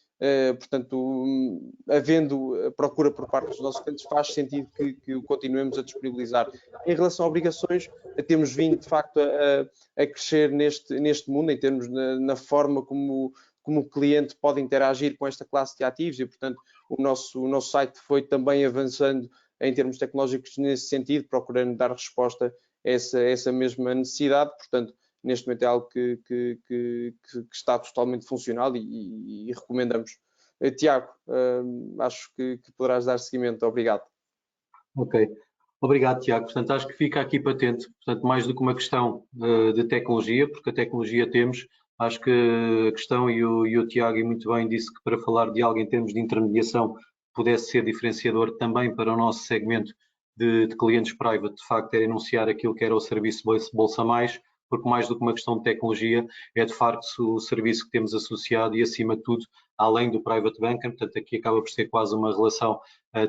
portanto, havendo procura por parte dos nossos clientes, faz sentido que o continuemos a disponibilizar. Em relação a obrigações, temos vindo de facto a crescer neste mundo, em termos na forma como o cliente pode interagir com esta classe de ativos, e, portanto, o nosso site foi também avançando em termos tecnológicos nesse sentido, procurando dar resposta a essa mesma necessidade. Portanto, neste momento é algo que está totalmente funcional e recomendamos. Tiago, acho que poderás dar seguimento. Obrigado. Ok. Obrigado, Tiago. Portanto, acho que fica aqui patente, portanto, mais do que uma questão de tecnologia, porque a tecnologia temos. Acho que a questão, e o Tiago, e muito bem, disse que para falar de algo em termos de intermediação pudesse ser diferenciador também para o nosso segmento de clientes private, de facto, era enunciar aquilo que era o serviço Bolsa Mais, porque mais do que uma questão de tecnologia, é de facto o serviço que temos associado e, acima de tudo, além do private banking. Portanto, aqui acaba por ser quase uma relação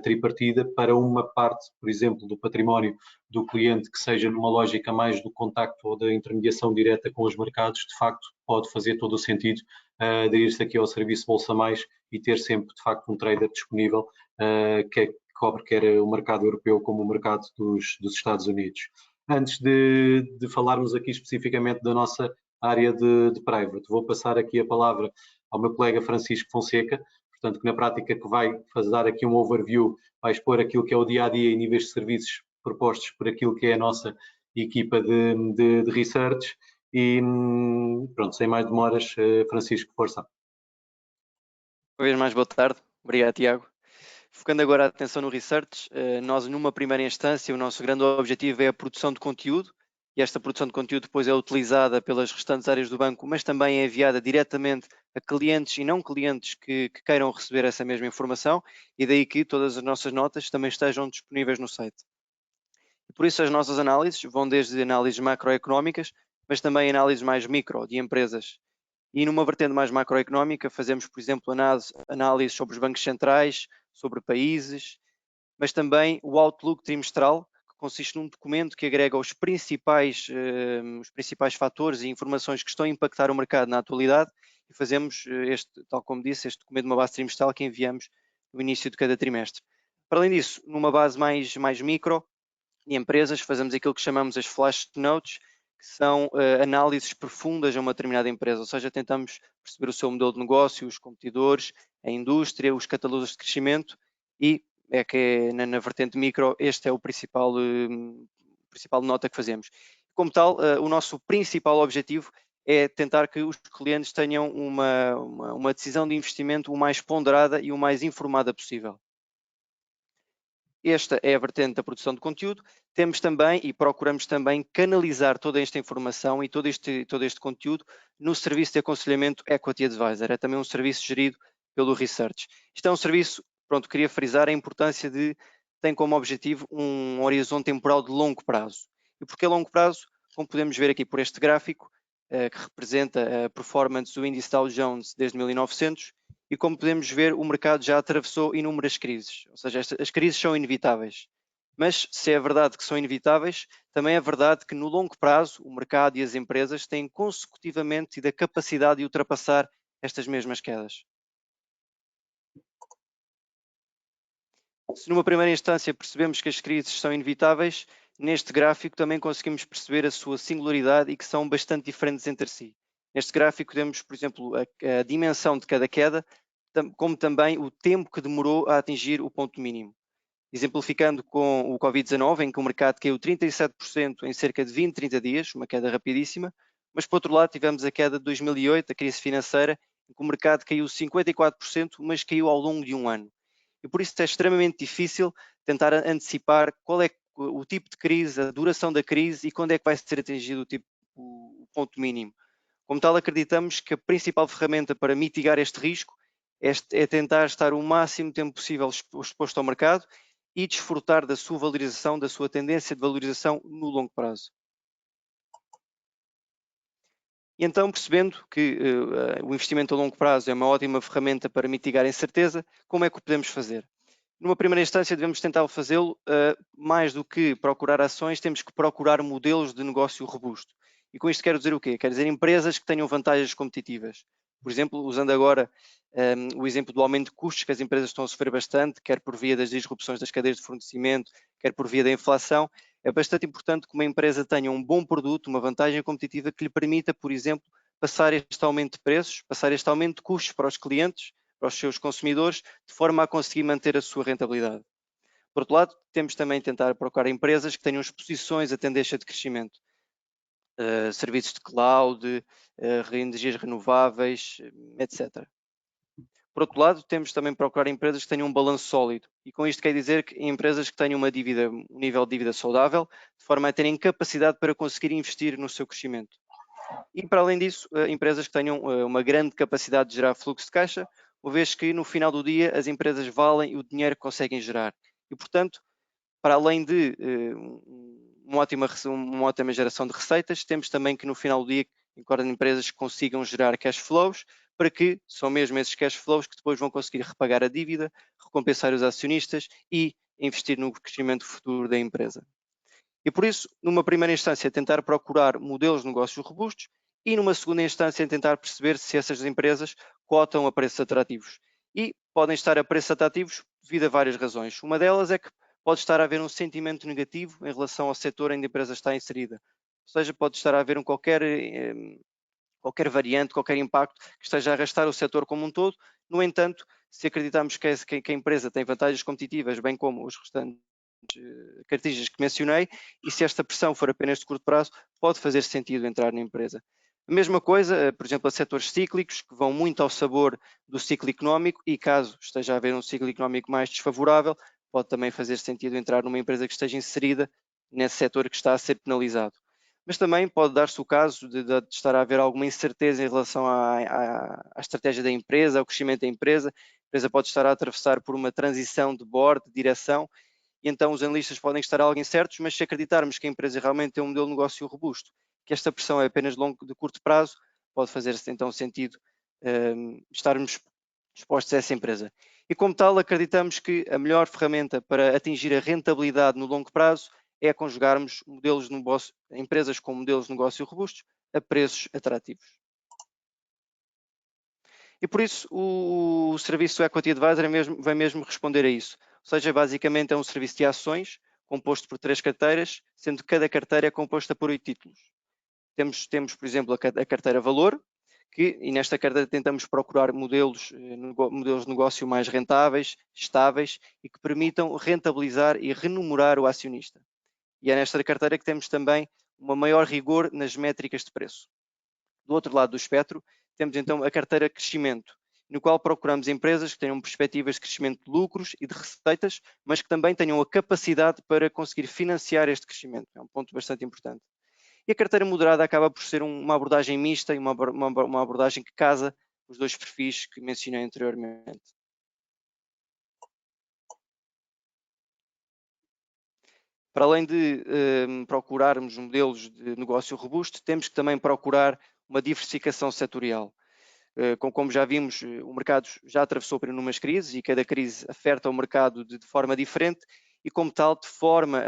tripartida para uma parte, por exemplo, do património do cliente que seja numa lógica mais do contacto ou da intermediação direta com os mercados. De facto, pode fazer todo o sentido aderir-se aqui ao serviço Bolsa Mais e ter sempre, de facto, um trader disponível que cobre quer o mercado europeu como o mercado dos Estados Unidos. Antes de falarmos aqui especificamente da nossa área de private, vou passar aqui a palavra ao meu colega Francisco Fonseca, portanto, que na prática que vai fazer aqui um overview, vai expor aquilo que é o dia-a-dia em níveis de serviços propostos por aquilo que é a nossa equipa de research. E pronto, sem mais demoras, Francisco, força. Uma vez mais, boa tarde. Obrigado, Tiago. Focando agora a atenção no research, nós, numa primeira instância, o nosso grande objetivo é a produção de conteúdo, e esta produção de conteúdo depois é utilizada pelas restantes áreas do banco, mas também é enviada diretamente a clientes e não clientes que queiram receber essa mesma informação, e daí que todas as nossas notas também estejam disponíveis no site. E por isso as nossas análises vão desde análises macroeconómicas, mas também análises mais micro, de empresas. E numa vertente mais macroeconómica fazemos, por exemplo, análises sobre os bancos centrais, sobre países, mas também o Outlook trimestral, que consiste num documento que agrega os principais fatores e informações que estão a impactar o mercado na atualidade, e fazemos tal como disse, este documento de uma base trimestral que enviamos no início de cada trimestre. Para além disso, numa base mais micro de empresas, fazemos aquilo que chamamos as flash notes, que são análises profundas a uma determinada empresa, ou seja, tentamos perceber o seu modelo de negócio, os competidores, a indústria, os catalisadores de crescimento e na vertente micro, este é o principal nota que fazemos. Como tal, o nosso principal objetivo é tentar que os clientes tenham uma decisão de investimento o mais ponderada e o mais informada possível. Esta é a vertente da produção de conteúdo. Temos também e procuramos também canalizar toda esta informação e todo este conteúdo no serviço de aconselhamento Equity Advisor. É também um serviço gerido pelo Research. Isto é um serviço, pronto, queria frisar a importância tem como objetivo um horizonte temporal de longo prazo. E porquê longo prazo? Como podemos ver aqui por este gráfico, que representa a performance do índice Dow Jones desde 1900, e como podemos ver, o mercado já atravessou inúmeras crises, ou seja, as crises são inevitáveis. Mas se é verdade que são inevitáveis, também é verdade que no longo prazo o mercado e as empresas têm consecutivamente tido a capacidade de ultrapassar estas mesmas quedas. Se numa primeira instância percebemos que as crises são inevitáveis, neste gráfico também conseguimos perceber a sua singularidade e que são bastante diferentes entre si. Neste gráfico temos, por exemplo, a dimensão de cada queda, como também o tempo que demorou a atingir o ponto mínimo. Exemplificando com o Covid-19, em que o mercado caiu 37% em cerca de 20, 30 dias, uma queda rapidíssima, mas por outro lado tivemos a queda de 2008, a crise financeira, em que o mercado caiu 54%, mas caiu ao longo de um ano. E por isso é extremamente difícil tentar antecipar qual é o tipo de crise, a duração da crise e quando é que vai ser atingido o ponto mínimo. Como tal, acreditamos que a principal ferramenta para mitigar este risco é tentar estar o máximo tempo possível exposto ao mercado e desfrutar da sua valorização, da sua tendência de valorização no longo prazo. E então, percebendo que o investimento a longo prazo é uma ótima ferramenta para mitigar a incerteza, como é que o podemos fazer? Numa primeira instância, devemos tentar fazê-lo mais do que procurar ações, temos que procurar modelos de negócio robusto. E com isto quero dizer o quê? Quero dizer empresas que tenham vantagens competitivas. Por exemplo, usando agora o exemplo do aumento de custos que as empresas estão a sofrer bastante, quer por via das disrupções das cadeias de fornecimento, quer por via da inflação, é bastante importante que uma empresa tenha um bom produto, uma vantagem competitiva que lhe permita, por exemplo, passar este aumento de preços, passar este aumento de custos para os clientes, para os seus consumidores, de forma a conseguir manter a sua rentabilidade. Por outro lado, temos também de tentar procurar empresas que tenham exposições a tendência de crescimento. Serviços de cloud, energias renováveis, etc. Por outro lado, temos também de procurar empresas que tenham um balanço sólido. E com isto quer dizer que empresas que tenham um nível de dívida saudável, de forma a terem capacidade para conseguir investir no seu crescimento. E para além disso, empresas que tenham uma grande capacidade de gerar fluxo de caixa, uma vez que no final do dia as empresas valem o dinheiro que conseguem gerar. E portanto, para além de uma ótima geração de receitas, temos também que no final do dia encontrar empresas que consigam gerar cash flows, para que são mesmo esses cash flows que depois vão conseguir repagar a dívida, recompensar os acionistas e investir no crescimento futuro da empresa. E por isso, numa primeira instância, tentar procurar modelos de negócios robustos e numa segunda instância, tentar perceber se essas empresas cotam a preços atrativos. E podem estar a preços atrativos devido a várias razões. Uma delas é que pode estar a haver um sentimento negativo em relação ao setor onde a empresa está inserida. Ou seja, pode estar a haver qualquer variante, qualquer impacto que esteja a arrastar o setor como um todo. No entanto, se acreditarmos que a empresa tem vantagens competitivas, bem como os restantes características que mencionei, e se esta pressão for apenas de curto prazo, pode fazer sentido entrar na empresa. A mesma coisa, por exemplo, a setores cíclicos, que vão muito ao sabor do ciclo económico, e caso esteja a haver um ciclo económico mais desfavorável, pode também fazer sentido entrar numa empresa que esteja inserida nesse setor que está a ser penalizado. Mas também pode dar-se o caso de estar a haver alguma incerteza em relação à estratégia da empresa, ao crescimento da empresa. A empresa pode estar a atravessar por uma transição de board, de direção, e então os analistas podem estar algo incertos, mas se acreditarmos que a empresa realmente tem um modelo de negócio robusto, que esta pressão é apenas de curto prazo, pode fazer então sentido estarmos expostos a essa empresa. E como tal, acreditamos que a melhor ferramenta para atingir a rentabilidade no longo prazo é conjugarmos empresas com modelos de negócio robustos a preços atrativos. E por isso o serviço Equity Advisor vai mesmo responder a isso. Ou seja, basicamente é um serviço de ações composto por 3 carteiras, sendo que cada carteira é composta por 8 títulos. Temos, por exemplo, a carteira Valor, e nesta carteira tentamos procurar modelos de negócio mais rentáveis, estáveis e que permitam rentabilizar e remunerar o acionista. E é nesta carteira que temos também uma maior rigor nas métricas de preço. Do outro lado do espectro, temos então a carteira Crescimento, no qual procuramos empresas que tenham perspectivas de crescimento de lucros e de receitas, mas que também tenham a capacidade para conseguir financiar este crescimento. É um ponto bastante importante. E a carteira moderada acaba por ser uma abordagem mista e uma abordagem que casa os dois perfis que mencionei anteriormente. Para além de procurarmos modelos de negócio robusto, temos que também procurar uma diversificação setorial. Como já vimos, o mercado já atravessou por inúmeras crises e cada crise afeta o mercado de forma diferente e, como tal, de forma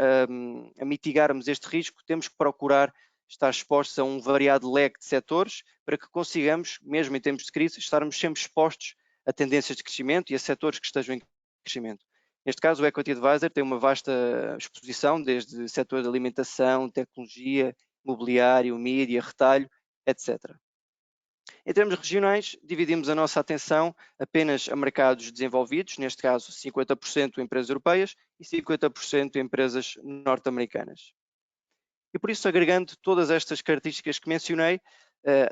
a mitigarmos este risco, temos que procurar estar expostos a um variado leque de setores para que consigamos, mesmo em tempos de crise, estarmos sempre expostos a tendências de crescimento e a setores que estejam em crescimento. Neste caso, o Equity Advisor tem uma vasta exposição, desde setor de alimentação, tecnologia, imobiliário, mídia, retalho, etc. Em termos regionais, dividimos a nossa atenção apenas a mercados desenvolvidos, neste caso 50% empresas europeias e 50% empresas norte-americanas. E por isso, agregando todas estas características que mencionei,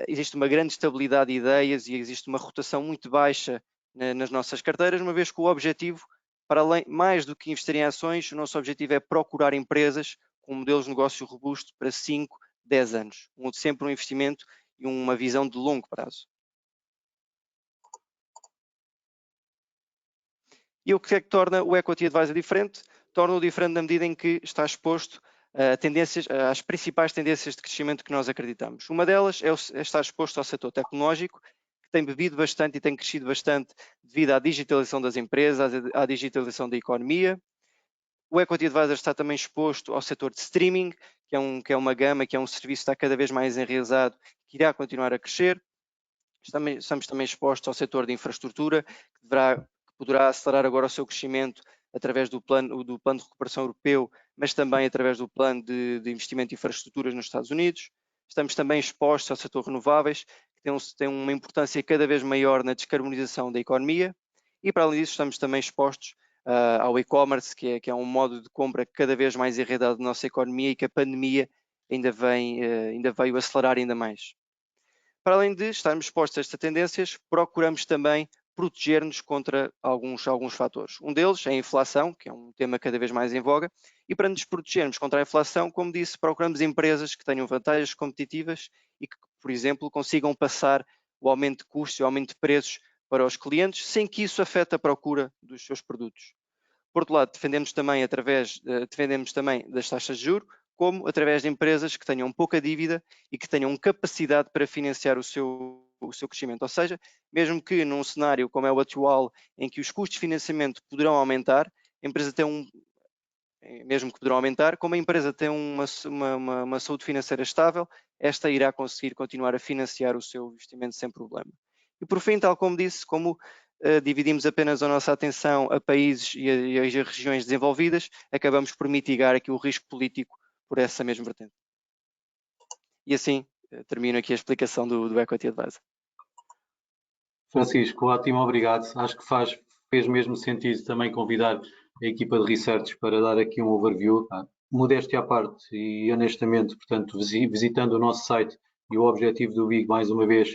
existe uma grande estabilidade de ideias e existe uma rotação muito baixa nas nossas carteiras, uma vez que o objetivo, para além, mais do que investir em ações, o nosso objetivo é procurar empresas com modelos de negócio robusto para 5, 10 anos. Sempre um investimento e uma visão de longo prazo. E o que é que torna o Equity Advisor diferente? Torna-o diferente na medida em que está exposto às principais tendências de crescimento que nós acreditamos. Uma delas é estar exposto ao setor tecnológico, que tem bebido bastante e tem crescido bastante devido à digitalização das empresas, à digitalização da economia. O Equity Advisor está também exposto ao setor de streaming, que é uma gama, que é um serviço que está cada vez mais enraizado, que irá continuar a crescer. Estamos também expostos ao setor de infraestrutura, que poderá acelerar agora o seu crescimento através do plano de recuperação europeu, mas também através do plano de investimento em infraestruturas nos Estados Unidos. Estamos também expostos ao setor renováveis, que tem uma importância cada vez maior na descarbonização da economia. E, para além disso, estamos também expostos ao e-commerce, que é um modo de compra cada vez mais enraizado na nossa economia e que a pandemia ainda veio acelerar ainda mais. Para além de estarmos expostos a estas tendências, procuramos também proteger-nos contra alguns fatores. Um deles é a inflação, que é um tema cada vez mais em voga, e para nos protegermos contra a inflação, como disse, procuramos empresas que tenham vantagens competitivas e que, por exemplo, consigam passar o aumento de custos e o aumento de preços para os clientes, sem que isso afete a procura dos seus produtos. Por outro lado, defendemos também das taxas de juros, como através de empresas que tenham pouca dívida e que tenham capacidade para financiar o seu crescimento. Ou seja, mesmo que num cenário como é o atual, em que os custos de financiamento poderão aumentar, a empresa tem mesmo que poderão aumentar, como a empresa tem uma saúde financeira estável, esta irá conseguir continuar a financiar o seu investimento sem problema. E por fim, tal como disse, dividimos apenas a nossa atenção a países e a regiões desenvolvidas, acabamos por mitigar aqui o risco político por essa mesma vertente. E assim, termino aqui a explicação do Equity Advisor. Francisco, ótimo, obrigado. Acho que fez mesmo sentido também convidar a equipa de research para dar aqui um overview. Modéstia à parte e honestamente, portanto, visitando o nosso site, e o objetivo do BIG, mais uma vez,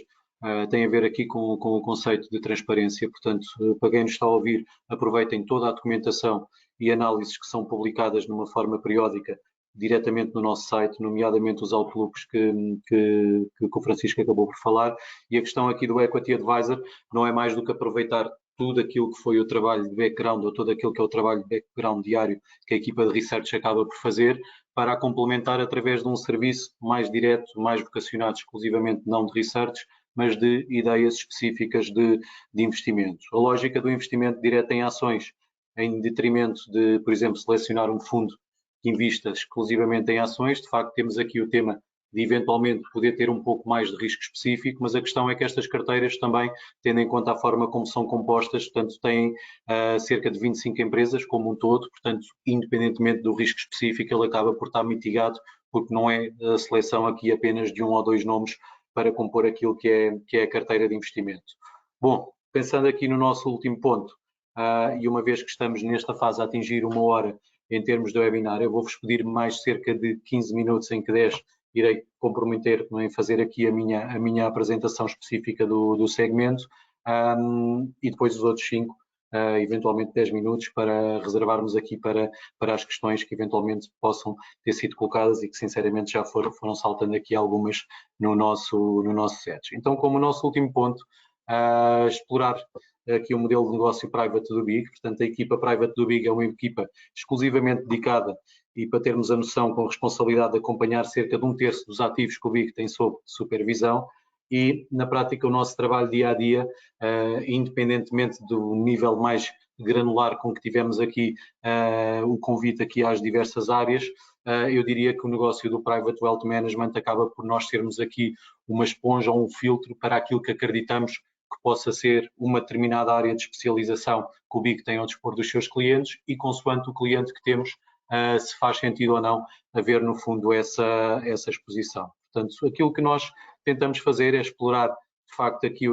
tem a ver aqui com o conceito de transparência. Portanto, para quem nos está a ouvir, aproveitem toda a documentação e análises que são publicadas numa forma periódica diretamente no nosso site, nomeadamente os outlooks que o Francisco acabou por falar. E a questão aqui do Equity Advisor não é mais do que aproveitar tudo aquilo que foi o trabalho de background ou todo aquilo que é o trabalho de background diário que a equipa de research acaba por fazer para a complementar através de um serviço mais direto, mais vocacionado exclusivamente não de research, mas de ideias específicas de investimento. A lógica do investimento direto em ações, em detrimento de, por exemplo, selecionar um fundo que invista exclusivamente em ações, de facto temos aqui o tema de eventualmente poder ter um pouco mais de risco específico, mas a questão é que estas carteiras também, tendo em conta a forma como são compostas, portanto têm cerca de 25 empresas como um todo, portanto independentemente do risco específico ele acaba por estar mitigado porque não é a seleção aqui apenas de 1 ou 2 nomes para compor aquilo que é a carteira de investimento. Bom, pensando aqui no nosso último ponto, e uma vez que estamos nesta fase a atingir 1 hora em termos de webinar, eu vou-vos pedir mais cerca de 15 minutos, em que 10 irei comprometer-me em fazer aqui a minha apresentação específica do segmento, e depois os outros 5, eventualmente 10 minutos, para reservarmos aqui para as questões que eventualmente possam ter sido colocadas e que sinceramente já foram saltando aqui algumas no nosso set. Então, como o nosso último ponto, explorar aqui o modelo de negócio private do BIG. Portanto, a equipa private do BIG é uma equipa exclusivamente dedicada, e para termos a noção, com responsabilidade de acompanhar cerca de 1/3 dos ativos que o BIG tem sob supervisão, e na prática o nosso trabalho dia a dia, independentemente do nível mais granular com que tivemos aqui o convite aqui às diversas áreas, eu diria que o negócio do Private Wealth Management acaba por nós sermos aqui uma esponja ou um filtro para aquilo que acreditamos que possa ser uma determinada área de especialização que o BIG tem ao dispor dos seus clientes, e consoante o cliente que temos, se faz sentido ou não haver no fundo essa exposição. Portanto, aquilo que nós tentamos fazer é explorar de facto aqui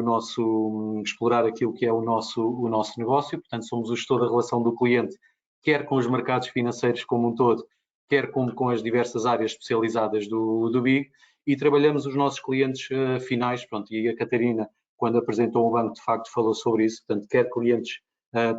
explorar aquilo que é o nosso negócio. Portanto, somos o gestor da relação do cliente, quer com os mercados financeiros como um todo, quer como com as diversas áreas especializadas do BIG, e trabalhamos os nossos clientes finais. Pronto, e a Catarina, quando apresentou o banco, de facto falou sobre isso. Portanto, quer clientes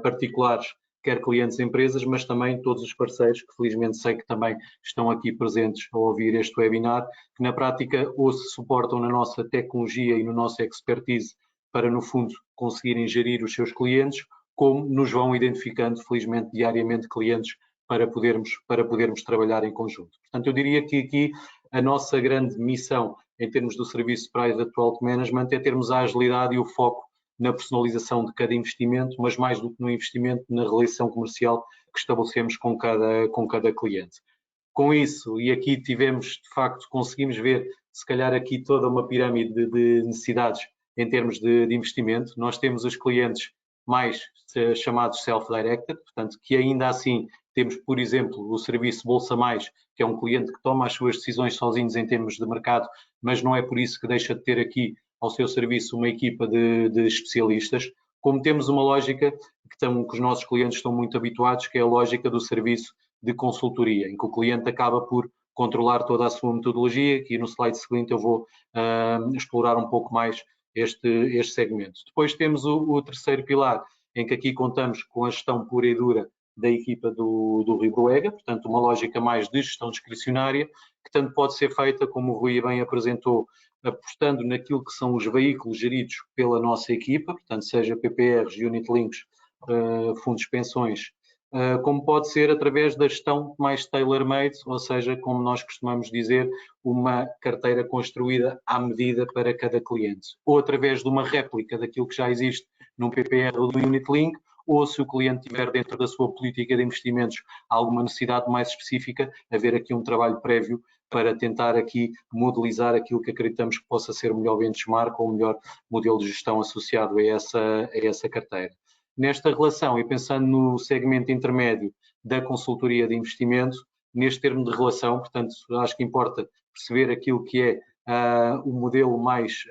particulares, quer clientes empresas, mas também todos os parceiros, que felizmente sei que também estão aqui presentes a ouvir este webinar, que na prática ou se suportam na nossa tecnologia e no nosso expertise para, no fundo, conseguirem gerir os seus clientes, como nos vão identificando, felizmente, diariamente clientes para podermos trabalhar em conjunto. Portanto, eu diria que aqui a nossa grande missão em termos do serviço de Private Wealth Management é termos a agilidade e o foco na personalização de cada investimento, mas mais do que no investimento, na relação comercial que estabelecemos com cada cliente. Com isso, e aqui conseguimos ver, se calhar aqui toda uma pirâmide de necessidades em termos de investimento. Nós temos os clientes mais chamados self-directed, portanto, que ainda assim temos, por exemplo, o serviço Bolsa Mais, que é um cliente que toma as suas decisões sozinhos em termos de mercado, mas não é por isso que deixa de ter aqui ao seu serviço uma equipa de especialistas. Como temos uma lógica que os nossos clientes estão muito habituados, que é a lógica do serviço de consultoria, em que o cliente acaba por controlar toda a sua metodologia. Aqui no slide seguinte eu vou explorar um pouco mais este segmento. Depois temos o terceiro pilar, em que aqui contamos com a gestão pura e dura da equipa do Ribroega, portanto uma lógica mais de gestão discricionária, que tanto pode ser feita, como o Rui bem apresentou, apostando naquilo que são os veículos geridos pela nossa equipa, portanto seja PPRs, Unit Links, fundos de pensões, como pode ser através da gestão mais tailor-made, ou seja, como nós costumamos dizer, uma carteira construída à medida para cada cliente, ou através de uma réplica daquilo que já existe num PPR ou do Unit Link, ou se o cliente tiver dentro da sua política de investimentos alguma necessidade mais específica, haver aqui um trabalho prévio para tentar aqui modelizar aquilo que acreditamos que possa ser o melhor benchmark ou o melhor modelo de gestão associado a essa carteira. Nesta relação, e pensando no segmento intermédio da consultoria de investimento, neste termo de relação, portanto, acho que importa perceber aquilo que é o modelo mais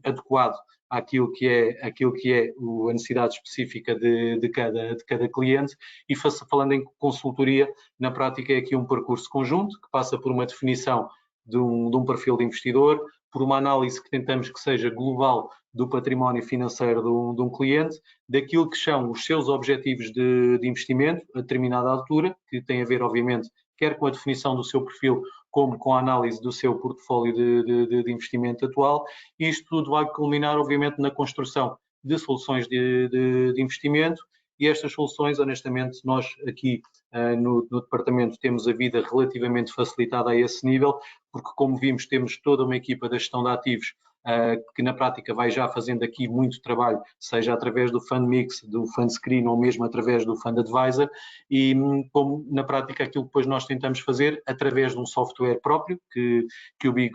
adequado àquilo que é a necessidade específica de cada cliente, e falando em consultoria, na prática é aqui um percurso conjunto que passa por uma definição de um perfil de investidor, por uma análise que tentamos que seja global do património financeiro de um cliente, daquilo que são os seus objetivos de investimento a determinada altura, que tem a ver, obviamente, quer com a definição do seu perfil, como com a análise do seu portfólio de investimento atual. E isto tudo vai culminar, obviamente, na construção de soluções de investimento, e estas soluções, honestamente, nós aqui no departamento temos a vida relativamente facilitada a esse nível, porque, como vimos, temos toda uma equipa da gestão de ativos que na prática vai já fazendo aqui muito trabalho, seja através do Fund Mix, do Fund Screen ou mesmo através do Fund Advisor, e como na prática aquilo que depois nós tentamos fazer através de um software próprio que o BIG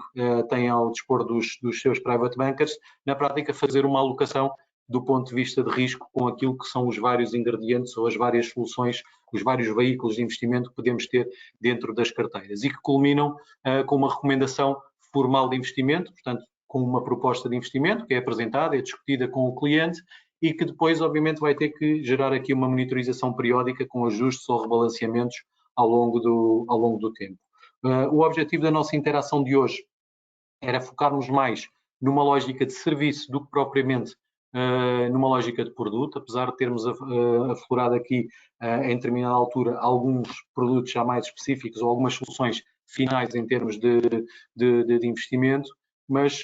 tem ao dispor dos seus private bankers, na prática fazer uma alocação do ponto de vista de risco com aquilo que são os vários ingredientes ou as várias soluções, os vários veículos de investimento que podemos ter dentro das carteiras e que culminam com uma recomendação formal de investimento, portanto, com uma proposta de investimento que é apresentada, é discutida com o cliente e que depois, obviamente, vai ter que gerar aqui uma monitorização periódica com ajustes ou rebalanceamentos ao longo do tempo. O objetivo da nossa interação de hoje era focarmos mais numa lógica de serviço do que propriamente numa lógica de produto, apesar de termos aflorado aqui em determinada altura alguns produtos já mais específicos ou algumas soluções finais em termos de investimento, mas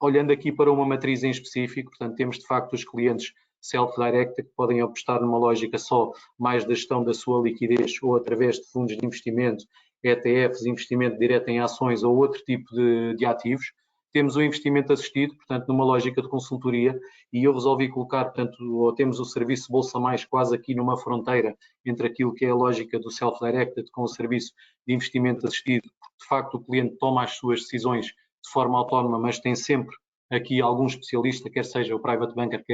olhando aqui para uma matriz em específico, portanto temos de facto os clientes self-directed que podem apostar numa lógica só mais da gestão da sua liquidez ou através de fundos de investimento, ETFs, investimento direto em ações ou outro tipo de ativos. Temos o investimento assistido, portanto, numa lógica de consultoria, e eu resolvi colocar, portanto, ou temos o serviço Bolsa Mais quase aqui numa fronteira entre aquilo que é a lógica do self-directed com o serviço de investimento assistido. De facto, o cliente toma as suas decisões de forma autónoma, mas tem sempre aqui algum especialista, quer seja o private banker,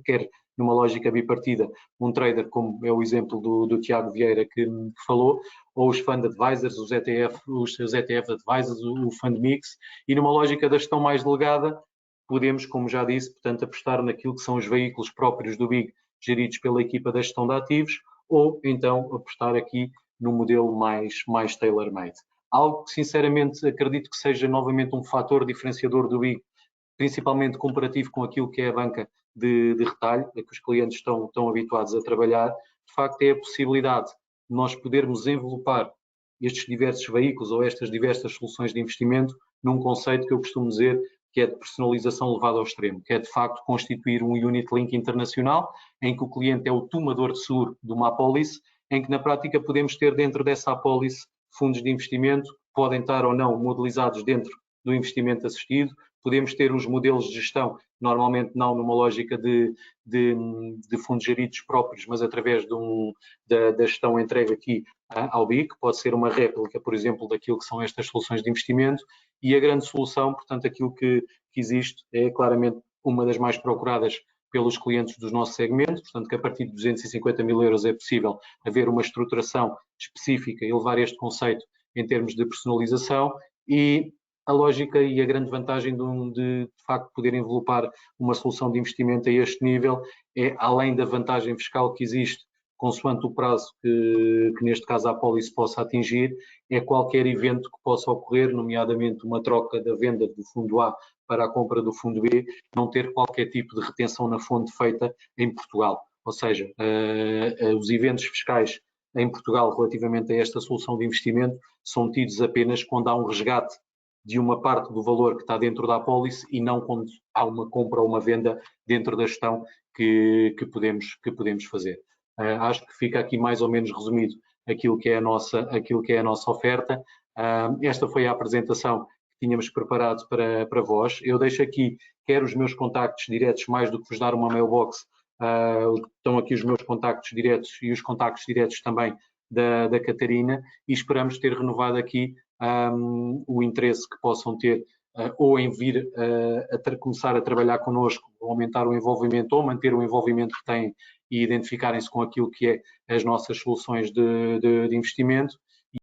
quer numa lógica bipartida, um trader, como é o exemplo do Tiago Vieira que falou, ou os fund advisors, os ETF advisors, o fund mix, e numa lógica da gestão mais delegada, podemos, como já disse, portanto, apostar naquilo que são os veículos próprios do BIG, geridos pela equipa da gestão de ativos, ou então apostar aqui num modelo mais tailor-made. Algo que, sinceramente, acredito que seja novamente um fator diferenciador do BIG, principalmente comparativo com aquilo que é a banca de retalho, a que os clientes estão habituados a trabalhar, de facto é a possibilidade de nós podermos envelopar estes diversos veículos ou estas diversas soluções de investimento num conceito que eu costumo dizer que é de personalização levada ao extremo, que é de facto constituir um unit link internacional em que o cliente é o tomador de seguro de uma apólice, em que na prática podemos ter dentro dessa apólice fundos de investimento, podem estar ou não modelizados dentro do investimento assistido, podemos ter uns modelos de gestão, normalmente não numa lógica de fundos geridos próprios, mas através da gestão entregue aqui ao BIC, pode ser uma réplica, por exemplo, daquilo que são estas soluções de investimento, e a grande solução, portanto, aquilo que existe é claramente uma das mais procuradas pelos clientes dos nossos segmentos, portanto que a partir de 250 mil euros é possível haver uma estruturação específica e levar este conceito em termos de personalização, e a lógica e a grande vantagem de facto poder envelopar uma solução de investimento a este nível é, além da vantagem fiscal que existe consoante o prazo que neste caso a apólice possa atingir, é qualquer evento que possa ocorrer, nomeadamente uma troca da venda do fundo A para a compra do fundo B, não ter qualquer tipo de retenção na fonte feita em Portugal. Ou seja, os eventos fiscais em Portugal relativamente a esta solução de investimento são tidos apenas quando há um resgate de uma parte do valor que está dentro da apólice e não quando há uma compra ou uma venda dentro da gestão que podemos fazer. Acho que fica aqui mais ou menos resumido aquilo que é a nossa oferta. Esta foi a apresentação que tínhamos preparado para vós. Eu deixo aqui quer os meus contactos diretos, mais do que vos dar uma mailbox, estão aqui os meus contactos diretos e os contactos diretos também da Catarina, e esperamos ter renovado aqui o interesse que possam ter ou em vir a começar a trabalhar connosco, aumentar o envolvimento ou manter o envolvimento que têm e identificarem-se com aquilo que é as nossas soluções de investimento,